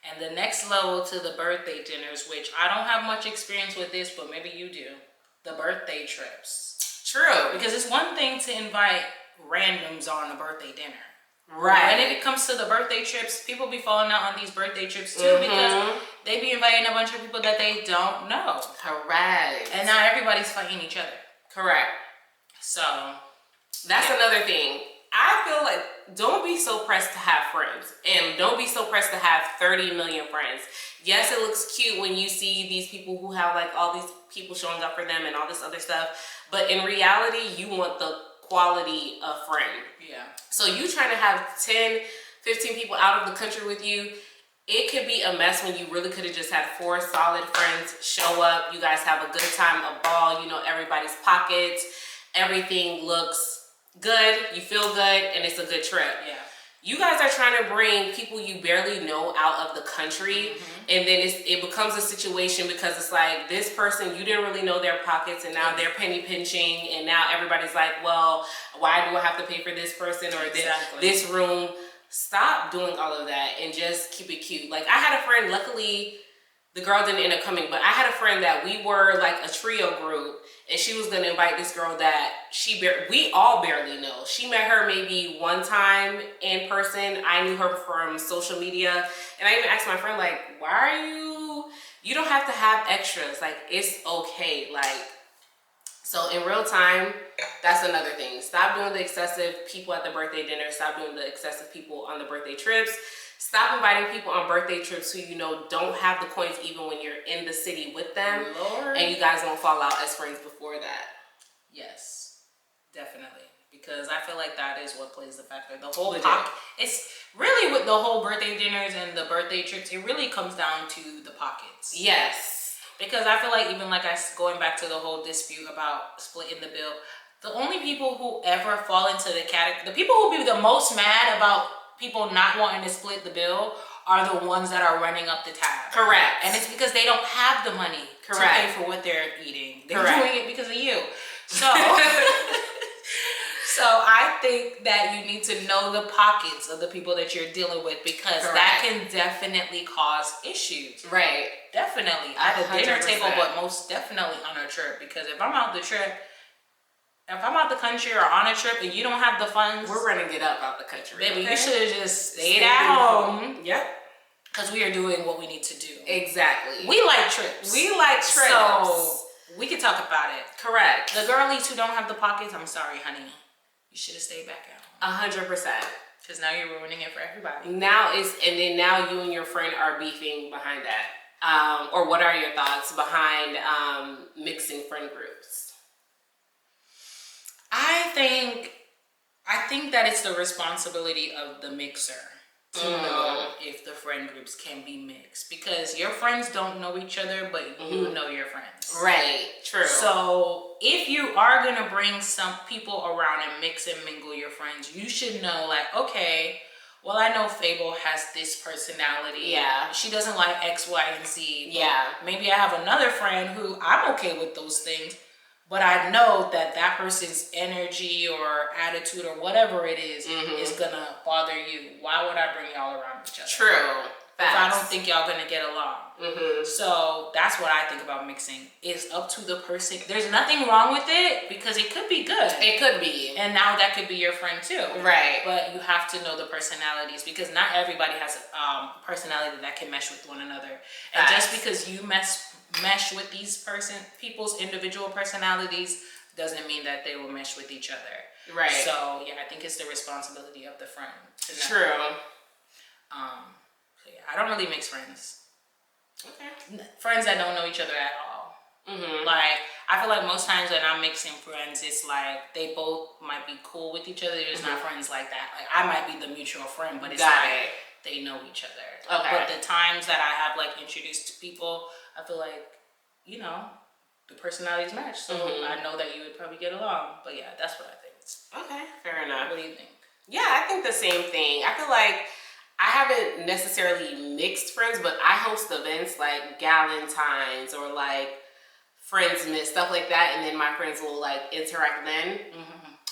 And the next level to the birthday dinners, which I don't have much experience with this, but maybe you do. The birthday trips. True. Because it's one thing to invite randoms on a birthday dinner. Right. When it comes to the birthday trips, people be falling out on these birthday trips too because they be inviting a bunch of people that they don't know. Correct. And now everybody's fighting each other. Correct. So that's another thing. I feel like don't be so pressed to have friends, and don't be so pressed to have 30 million friends. Yes, it looks cute when you see these people who have like all these people showing up for them and all this other stuff, but in reality, you want the quality of friend. Yeah. So you trying to have 10, 15 people out of the country with you, it could be a mess when you really could have just had 4 solid friends show up. You guys have a good time, a ball, you know, everybody's pockets, everything looks good, you feel good, and it's a good trip. Yeah. You guys are trying to bring people you barely know out of the country, and then it becomes a situation because it's like this person, you didn't really know their pockets, and now they're penny pinching, and now everybody's like, well, why do I have to pay for this person or this room? Stop doing all of that and just keep it cute. Like, I had a friend, luckily the girl didn't end up coming, but I had a friend that we were like a trio group, and she was gonna invite this girl that we all barely know. She met her maybe one time in person. I knew her from social media, and I even asked my friend, like, why are you don't have to have extras. Like, it's okay. Like, so in real time, that's another thing. Stop doing the excessive people at the birthday dinner. Stop doing the excessive people on the birthday trips. Stop inviting people on birthday trips who you know don't have the coins even when you're in the city with them. Lord. And you guys won't fall out as friends before that. Yes, definitely. Because I feel like that is what plays the factor. The whole it's really with the whole birthday dinners and the birthday trips, it really comes down to the pockets. Yes. Because I feel like even like going back to the whole dispute about splitting the bill, the only people who ever fall into the category, the people who be the most mad about people not wanting to split the bill are the ones that are running up the tab. Correct. And it's because they don't have the money to pay for what they're eating. They're doing it because of you. So, so I think that you need to know the pockets of the people that you're dealing with, because that can definitely cause issues. Right. Definitely. At a dinner table, but most definitely on a trip. Because if I'm out the country or on a trip and you don't have the funds, we're running it up out the country. Baby, you should have just stayed at home. Yep. Because we are doing what we need to do. Exactly. We like trips. So we can talk about it. Correct. The girlies who don't have the pockets, I'm sorry, honey. You should have stayed back at home. 100%. Because now you're ruining it for everybody. Now you and your friend are beefing behind that. Or what are your thoughts behind mixing friend groups? I think that it's the responsibility of the mixer to know if the friend groups can be mixed, because your friends don't know each other, but you know your friends. Right. True. So if you are gonna bring some people around and mix and mingle your friends, you should know, like, okay, well, I know Fable has this personality. Yeah. She doesn't like X, Y, and Z. Yeah. Maybe I have another friend who I'm okay with those things, but I know that person's energy or attitude or whatever it is gonna bother you. Why would I bring y'all around each other? True. If I don't think y'all gonna get along. So that's what I think about mixing. It's up to the person. There's nothing wrong with it, because it could be good. It could be. And now that could be your friend too. Right. But you have to know the personalities, because not everybody has a personality that can mesh with one another. And just because you mesh with these people's individual personalities doesn't mean that they will mesh with each other. Right. So yeah, I think it's the responsibility of the friend to know. True. So yeah, I don't really mix friends. Okay. Friends that don't know each other at all. Like, I feel like most times when I'm mixing friends, it's like they both might be cool with each other. They're just not friends like that. Like, I might be the mutual friend, but it's they know each other. Okay. But the times that I have like introduced to people, I feel like, you know, the personalities match. So I know that you would probably get along. But yeah, that's what I think. Okay, fair enough. What do you think? Yeah, I think the same thing. I feel like I haven't necessarily mixed friends, but I host events like Galentine's or like Friendsmas, stuff like that, and then my friends will like interact then.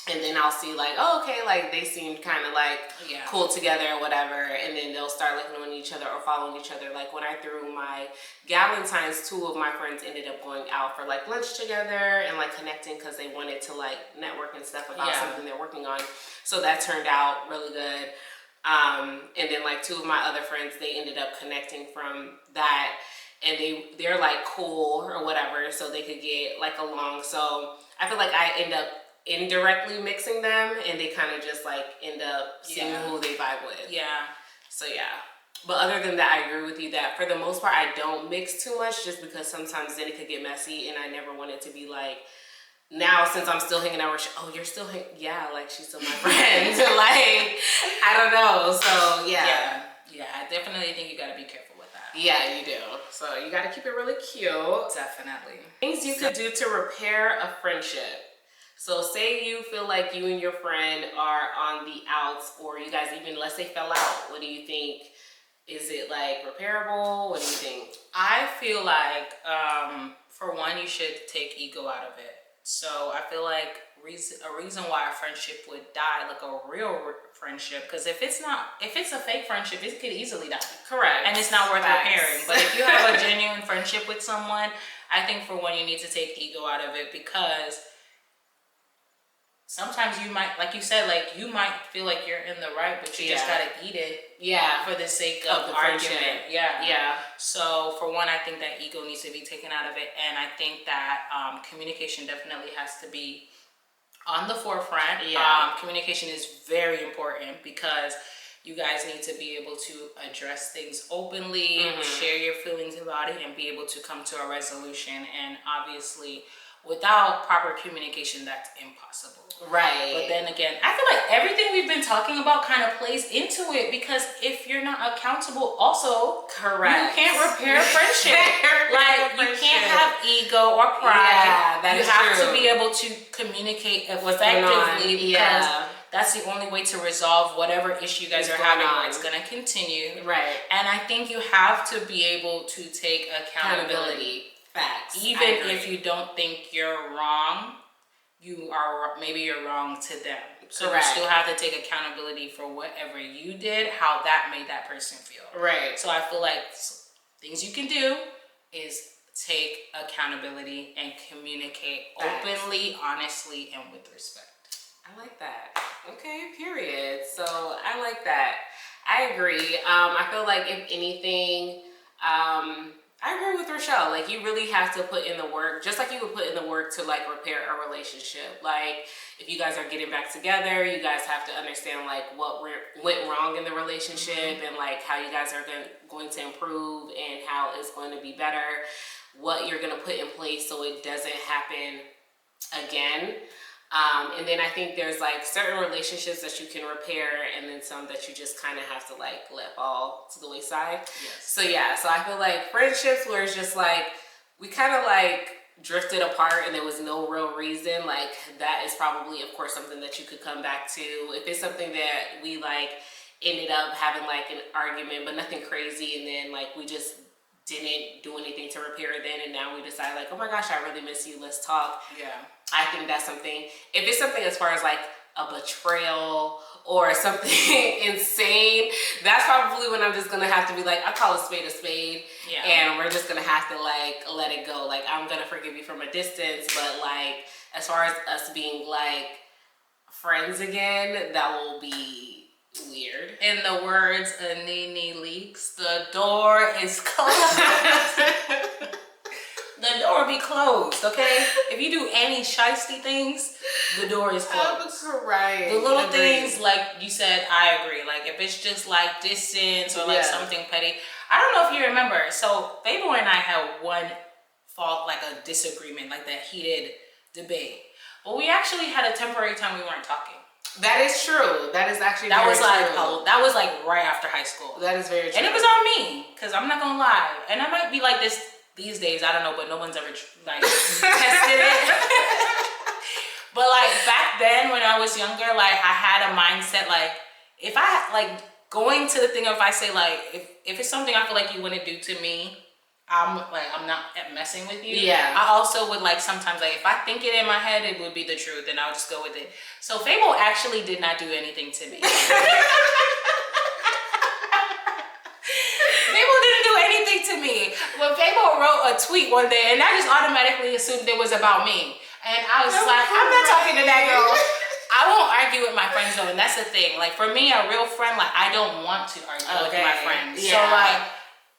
And then I'll see like, oh, okay, like they seemed kind of like cool together or whatever. And then they'll start like knowing each other or following each other. Like when I threw my Galentine's, 2 of my friends ended up going out for like lunch together and like connecting because they wanted to like network and stuff about something they're working on. So that turned out really good. And then like 2 of my other friends, they ended up connecting from that. And they're like cool or whatever, so they could get like along. So I feel like I end up indirectly mixing them, and they kind of just like end up seeing who they vibe with. So but other than that, I agree with you that for the most part I don't mix too much, just because sometimes then it could get messy, and I never want it to be like, now since I'm still hanging out with you're still like she's still my friend. Like I don't know. So I definitely think you got to be careful with that. Yeah, you do. So you got to keep it really cute. Definitely. Things you could do to repair a friendship. So say you feel like you and your friend are on the outs, or you guys even, let's say, fell out. What do you think? Is it like repairable? What do you think? I feel like, for one, you should take ego out of it. So I feel like a reason why a friendship would die, like a real friendship, because if it's a fake friendship, it could easily die. Correct. And it's not worth repairing. But if you have a genuine friendship with someone, I think for one, you need to take ego out of it, because sometimes you might, like you said, like you might feel like you're in the right, but you just gotta eat it. For the sake of the argument. So for one, I think that ego needs to be taken out of it, and I think that communication definitely has to be on the forefront. Communication is very important, because you guys need to be able to address things openly, share your feelings about it, and be able to come to a resolution. And obviously, without proper communication, that's impossible. Right. But then again, I feel like everything we've been talking about kind of plays into it, because if you're not accountable, also, you can't repair friendship. You can't have ego or pride. That you is have true. to be able to communicate effectively, because that's the only way to resolve whatever issue you guys are having, or it's going to continue. Right. And I think you have to be able to take accountability. Facts. Even if you don't think you're wrong, maybe you're wrong to them. So you still have to take accountability for whatever you did, how that made that person feel. Right. So I feel like things you can do is take accountability and communicate openly, honestly, and with respect. I like that. Okay, period. So I like that. I agree. I feel like if anything, I agree with Rochelle. Like, you really have to put in the work, just like you would put in the work to like repair a relationship. Like, if you guys are getting back together, you guys have to understand like what went wrong in the relationship, and like how you guys are going to improve, and how it's going to be better, what you're going to put in place so it doesn't happen again. And then I think there's like certain relationships that you can repair, and then some that you just kind of have to like let fall to the wayside. So I feel like friendships where it's just like we kind of like drifted apart and there was no real reason, like that is probably, of course, something that you could come back to. If it's something that we like ended up having like an argument but nothing crazy, and then like we just didn't do anything to repair it then, and now we decide like, oh my gosh, I really miss you, let's talk. I think that's something. If it's something as far as like a betrayal or something insane, that's probably when I'm just gonna have to be like, I call a spade, and we're just gonna have to like let it go. Like, I'm gonna forgive you from a distance, but like as far as us being like friends again, that will be weird. In the words of Nene Leaks, the door is closed. The door be closed, okay? If you do any shiesty things, the door is closed. The little things, like you said, I agree. Like, if it's just like distance or like something petty. I don't know if you remember. So, Favor and I had one fault, like a disagreement, like that heated debate. But we actually had a temporary time we weren't talking. That is true. That is actually that very was like true. That was like right after high school. That is very true. And it was on me, because I'm not gonna lie. And I might be like this these days, I don't know, but no one's ever like tested it. But like back then when I was younger, like I had a mindset like, if I like going to the thing, if I say like, if it's something I feel like you wouldn't do to me, I'm not messing with you. Yeah. I also would like sometimes like if I think it in my head, it would be the truth, and I'll just go with it. So Fable actually did not do anything to me. Fable didn't do anything to me. When Fable wrote a tweet one day, and I just automatically assumed it was about me, and I was like, I'm not talking to that girl. I won't argue with my friends though, and that's the thing. Like for me, a real friend, like I don't want to argue with my friends. Yeah. So like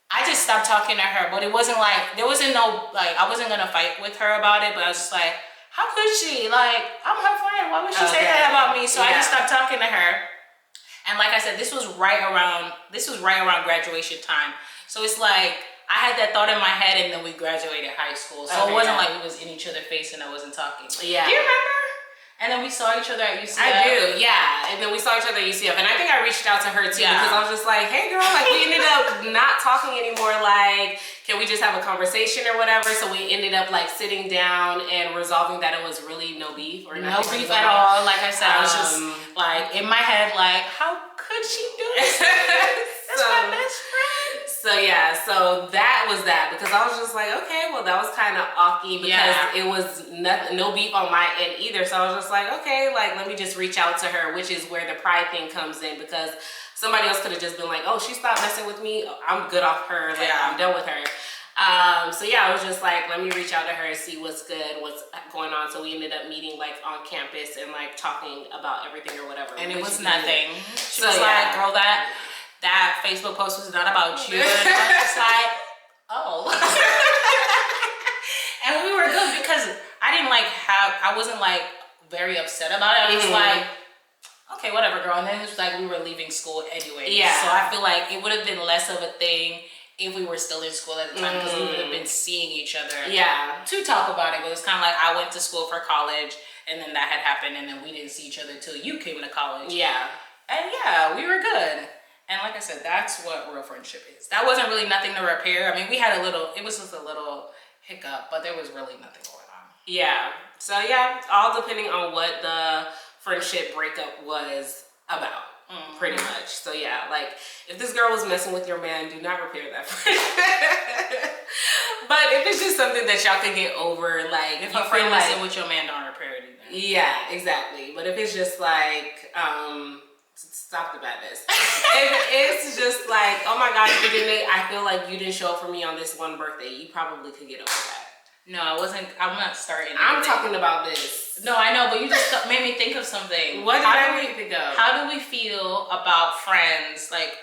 I just stopped talking to her, but it wasn't like there wasn't no like I wasn't gonna fight with her about it, but I was just like, how could she? Like I'm her friend. Why would she say that about me? So I just stopped talking to her. And like I said, this was right around graduation time. So it's like I had that thought in my head, and then we graduated high school. So it wasn't like we was in each other's face and I wasn't talking. Yeah. Do you remember? And then we saw each other at UCF. I do, yeah. And then we saw each other at UCF. And I think I reached out to her too because I was just like, hey girl, like we ended up not talking anymore. Like, can we just have a conversation or whatever? So we ended up like sitting down and resolving that it was really no beef or no beef at all. Like I said, I was just like in my head, like, how could she do this? That's my best friend. So yeah, so that was that because I was just like, okay, well that was kind of awky because it was nothing, no beef on my end either. So I was just like, okay, like let me just reach out to her, which is where the pride thing comes in because somebody else could have just been like, oh, she stopped messing with me, I'm good off her, like I'm done with her. So yeah, I was just like, let me reach out to her and see what's good, what's going on. So we ended up meeting like on campus and like talking about everything or whatever. And it was nothing. She was like, girl, that Facebook post was not about you. And I was just like, oh. And we were good because I wasn't like very upset about it. I was like, okay, whatever, girl. And then it was like we were leaving school anyway. Yeah. So I feel like it would have been less of a thing if we were still in school at the time because we would have been seeing each other to talk about it. But it was kind of like I went to school for college and then that had happened and then we didn't see each other till you came to college. Yeah. And yeah, we were good. And like I said, that's what real friendship is. That wasn't really nothing to repair. I mean, we had it was just a little hiccup, but there was really nothing going on. Yeah. So yeah, all depending on what the friendship breakup was about. Pretty much. So yeah, like if this girl was messing with your man, do not repair that friendship. But if it's just something that y'all can get over, like if a friend messing with your man, don't repair it either. Yeah, exactly. But if it's just like stop the badness. If it's just like, oh my God, I feel like you didn't show up for me on this one birthday, you probably could get over that. No, I'm not starting. I'm talking about this. No, I know, but you just made me think of something. What did I make me think of? How do we feel about friends? Like,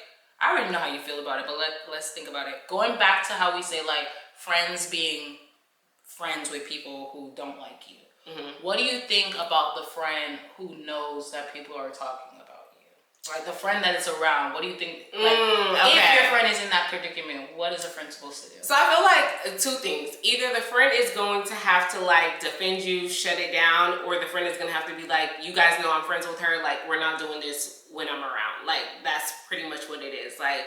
I already know how you feel about it, but let's think about it. Going back to how we say, like, friends being friends with people who don't like you. What do you think about the friend who knows that people are talking about you? Right, the friend that is around. What do you think? Like, if your friend is in that predicament, what is a friend supposed to do? So I feel like two things. Either the friend is going to have to like defend you, shut it down, or the friend is going to have to be like, you guys know I'm friends with her. Like, we're not doing this when I'm around. Like, that's pretty much what it is. Like,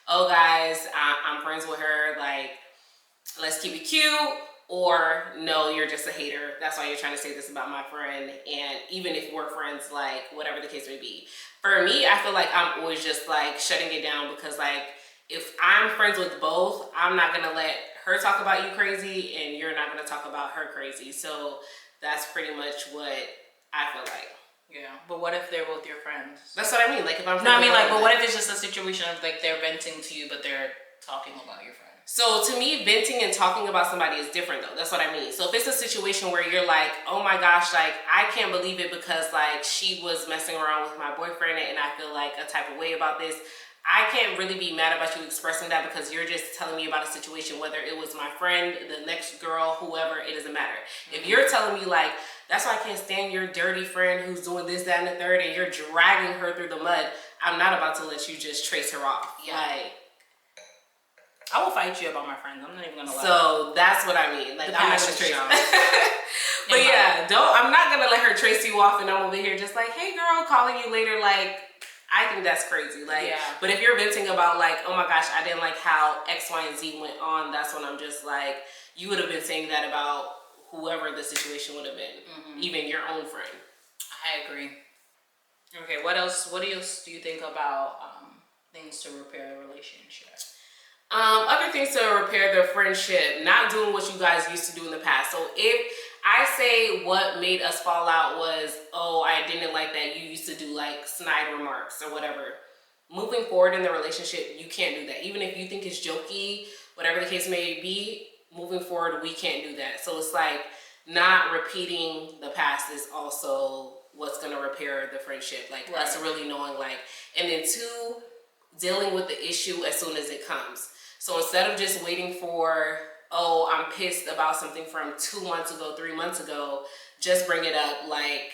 oh guys, I'm friends with her. Like, let's keep it cute. Or no, you're just a hater. That's why you're trying to say this about my friend. And even if we're friends, like whatever the case may be. For me, I feel like I'm always just like shutting it down because like if I'm friends with both, I'm not gonna let her talk about you crazy and you're not gonna talk about her crazy. So that's pretty much what I feel like. Yeah, but what if they're both your friends? That's what I mean. Like if I'm no, I mean like, but what if it's just a situation of like they're venting to you, but they're talking about your friend? So to me, venting and talking about somebody is different though. That's what I mean. So if it's a situation where you're like, oh my gosh, like I can't believe it because like she was messing around with my boyfriend and I feel like a type of way about this. I can't really be mad about you expressing that because you're just telling me about a situation, whether it was my friend, the next girl, whoever, it doesn't matter. If you're telling me like, that's why I can't stand your dirty friend who's doing this, that, and the third, and you're dragging her through the mud, I'm not about to let you just trace her off. Yeah. Like, I will fight you about my friends. I'm not even gonna lie. So that's what I mean. Like I'm not gonna trace. But yeah, I'm not gonna let her trace you off, and I'm over here just like, hey girl, calling you later. Like I think that's crazy. Like, but if you're venting about like, oh my gosh, I didn't like how X, Y, and Z went on. That's when I'm just like, you would have been saying that about whoever the situation would have been, even your own friend. I agree. Okay, what else? What else do you think about things to repair the relationship? Other things to repair the friendship, not doing what you guys used to do in the past. So if I say what made us fall out was, oh, I didn't like that you used to do like snide remarks or whatever. Moving forward in the relationship, you can't do that. Even if you think it's jokey, whatever the case may be, moving forward, we can't do that. So it's like not repeating the past is also what's going to repair the friendship. Like us really knowing like, and then two, dealing with the issue as soon as it comes. So instead of just waiting for, oh, I'm pissed about something from 2 months ago, 3 months ago, just bring it up like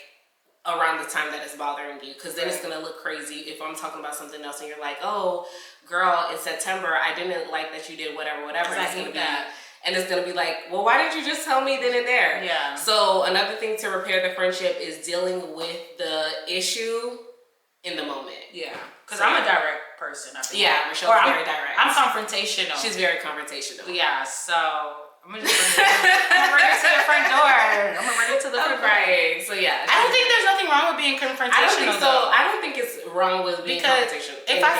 around the time that it's bothering you. Because then it's going to look crazy if I'm talking about something else and you're like, oh, girl, in September, I didn't like that you did whatever. And it's going to be that. And it's going to be like, well, why didn't you just tell me then and there? Yeah. So another thing to repair the friendship is dealing with the issue in the moment. Yeah. Because I'm a direct person. I feel yeah, Michelle's very direct. I'm confrontational. She's very confrontational. Yeah, so I'm gonna just bring it to the front door. I'm gonna bring it to the front door. Right. So yeah. I don't think there's nothing wrong with being confrontational. I don't think so. I don't think it's wrong with being confrontational. If I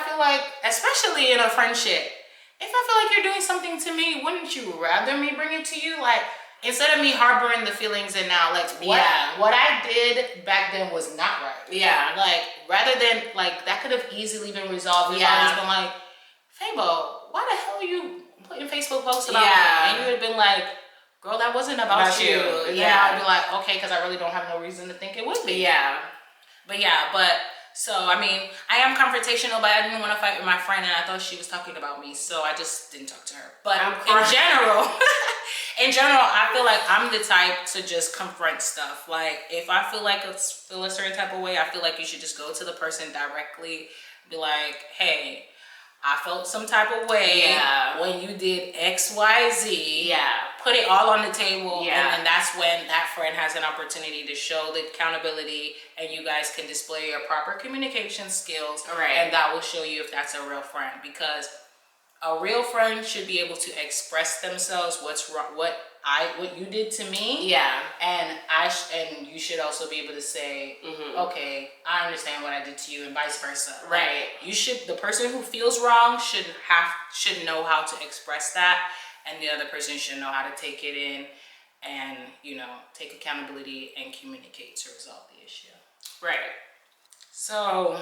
feel like, especially in a friendship, if I feel like you're doing something to me, wouldn't you rather me bring it to you? Like, instead of me harboring the feelings and now, like, what I did back then was not right. Yeah. Like, rather than, like, that could have easily been resolved. Yeah. I was been like, Fabo, why the hell are you putting Facebook posts about me? And you would have been like, girl, that wasn't about you. And then I'd be like, okay, because I really don't have no reason to think it would be. Yeah. So, I mean, I am confrontational, but I didn't want to fight with my friend, and I thought she was talking about me, so I just didn't talk to her. But in general, I feel like I'm the type to just confront stuff. Like, if I feel like it's feel a certain type of way, I feel like you should just go to the person directly, be like, hey, I felt some type of way when you did X, Y, Z. Yeah. Put it all on the table. Yeah. And then that's when that friend has an opportunity to show the accountability and you guys can display your proper communication skills. Right. And that will show you if that's a real friend. Because a real friend should be able to express themselves, what's wrong, what you did to me. Yeah. And and you should also be able to say, okay, I understand what I did to you, and vice versa. Right. The person who feels wrong should know how to express that, and the other person should know how to take it in and, take accountability and communicate to resolve the issue. Right. So,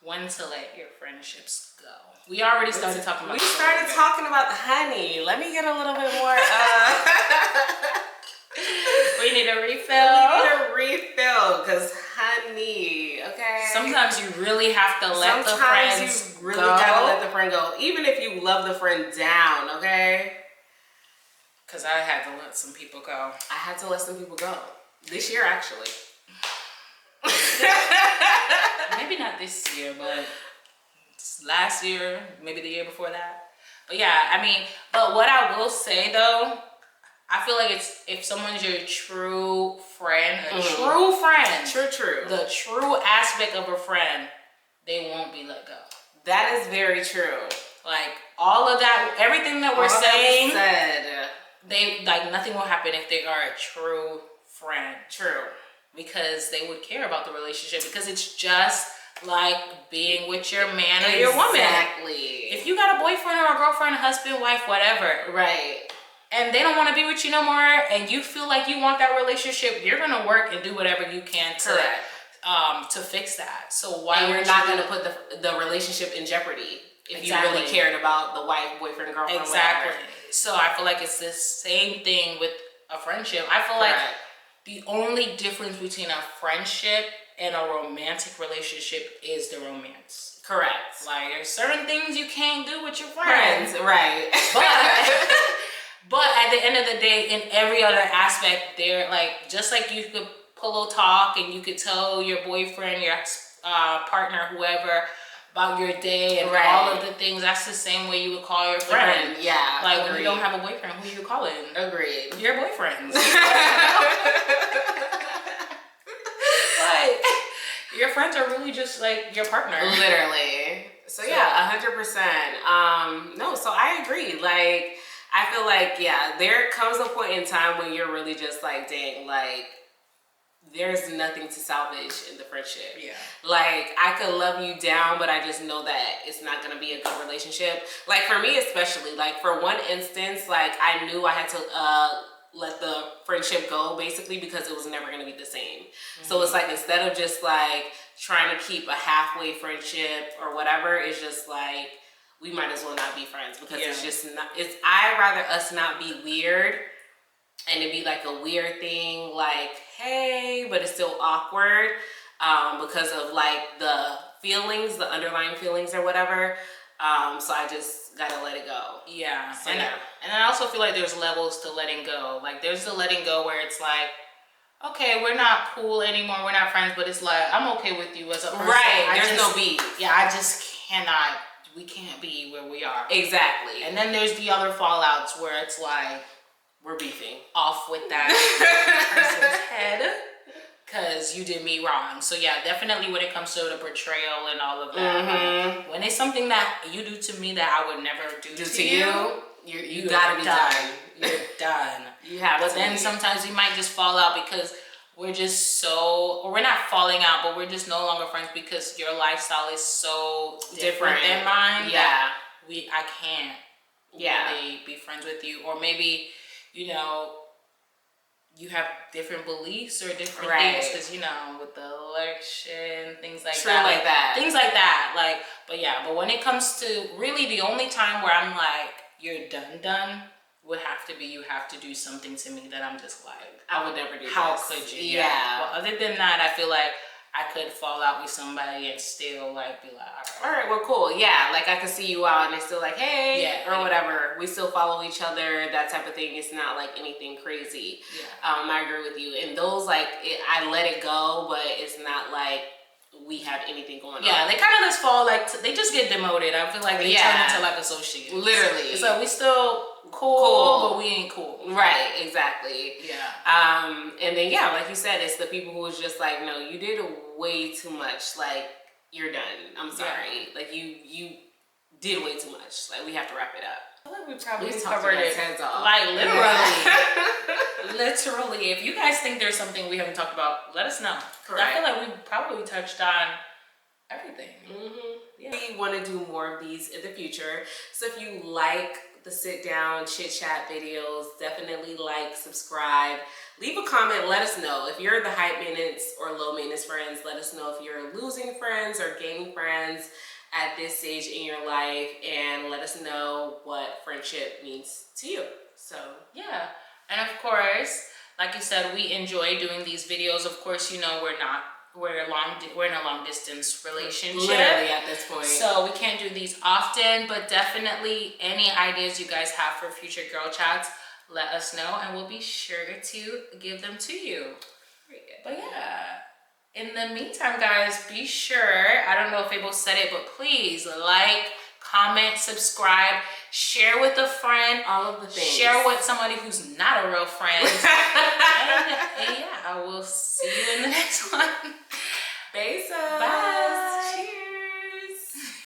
when to let your friendships go. We already started talking about talking about the honey. Let me get a little bit more. We need a refill. Because honey, okay? Sometimes you really have to let the friends go. Gotta let the friend go. Even if you love the friend down, okay? Because I had to let some people go. I had to let some people go. This year, actually. Maybe not this year, but last year, maybe the year before that. But yeah, but what I will say though, I feel like if someone's your true friend, true, the true aspect of a friend, they won't be let go. That is very true. Like all of that, everything that we're saying, nothing will happen if they are a true friend. True. Because they would care about the relationship, because it's just like being with your man or your woman. Exactly. If you got a boyfriend or a girlfriend, husband, wife, whatever. Right. And they don't want to be with you no more, and you feel like you want that relationship, you're going to work and do whatever you can to fix that. So why you're not going to put the relationship in jeopardy if you really cared about the wife, boyfriend, girlfriend, whatever. So I feel like it's the same thing with a friendship. I feel like the only difference between a friendship and a romantic relationship is the romance. Correct. Like, there's certain things you can't do with your friends. Right. But at the end of the day, in every other aspect, they're like, just like you could pillow talk and you could tell your boyfriend, your partner, whoever, about your day and all of the things, that's the same way you would call your friend. Yeah. Like, when you don't have a boyfriend, who you calling? Agreed. Your boyfriends. Like, your friends are really just like your partner. Literally. So yeah, 100%. No, so I agree. Like, I feel like, there comes a point in time when you're really just like, dang, like, there's nothing to salvage in the friendship. Yeah. Like, I could love you down, but I just know that it's not going to be a good relationship. Like, for me especially, like, for one instance, like, I knew I had to let the friendship go, basically, because it was never going to be the same. Mm-hmm. So it's like, instead of just, like, trying to keep a halfway friendship or whatever, it's just like, we might as well not be friends, because it's just not, I'd rather us not be weird, and it'd be like a weird thing, like, hey, but it's still awkward, because of like the feelings, the underlying feelings or whatever. So I just gotta let it go. Yeah. So, and I also feel like there's levels to letting go. Like, there's the letting go where it's like, okay, we're not cool anymore, we're not friends, but it's like, I'm okay with you as a person. Right, there's no beef. Yeah, I just cannot, we can't be where we are. Exactly. And then there's the other fallouts where it's like, we're beefing. Off with that person's head, because you did me wrong. So yeah, definitely when it comes to the betrayal and all of that, like, when it's something that you do to me that I would never do to you, you gotta be done. You're done. You have to. But then sometimes we might just fall out because we're just so, or we're not falling out, but we're just no longer friends because your lifestyle is so different than mine. Yeah. I can't really be friends with you. Or maybe, you know, you have different beliefs or different things, because, you know, with the election, things like that. Things like that. Like, but when it comes to really the only time where I'm like, you're done, would have to be, you have to do something to me that I'm just like, I would never do how this. could you? Yeah. But other than that, I feel like I could fall out with somebody and still like be like, all right, well, cool. Yeah, like I could see you out and it's still like, hey, or whatever. We still follow each other, that type of thing. It's not like anything crazy. Yeah. I agree with you. And those, like, I let it go, but it's not like we have anything going on. Yeah, they kind of just fall, like, they just get demoted. I feel like they turn into like associates. Literally. It's like, we still cool, but we ain't cool. Right, exactly. Yeah. And then, yeah, like you said, it's the people who's just like, no, you did way too much. Like, you're done. I'm sorry. Yeah. Like, you did way too much. Like, we have to wrap it up. I feel like we probably covered it. Like, literally. Literally. If you guys think there's something we haven't talked about, let us know. Correct. I feel like we probably touched on everything. Mm-hmm. Yeah. We want to do more of these in the future. So if you like the sit down chit chat videos, definitely like, subscribe, leave a comment, let us know if you're the high maintenance or low maintenance friends. Let us know if you're losing friends or gaining friends at this stage in your life, and let us know what friendship means to you. So yeah, and of course, like you said, we enjoy doing these videos. Of course, you know, we're in a long distance relationship. Literally at this point. So we can't do these often, but definitely any ideas you guys have for future girl chats, let us know and we'll be sure to give them to you. But yeah, in the meantime, guys, be sure, I don't know if Abel said it, but please like, comment, subscribe, share with a friend. All of the things. Share with somebody who's not a real friend. and yeah, I will see you in the next one. Besos. Bye. Cheers.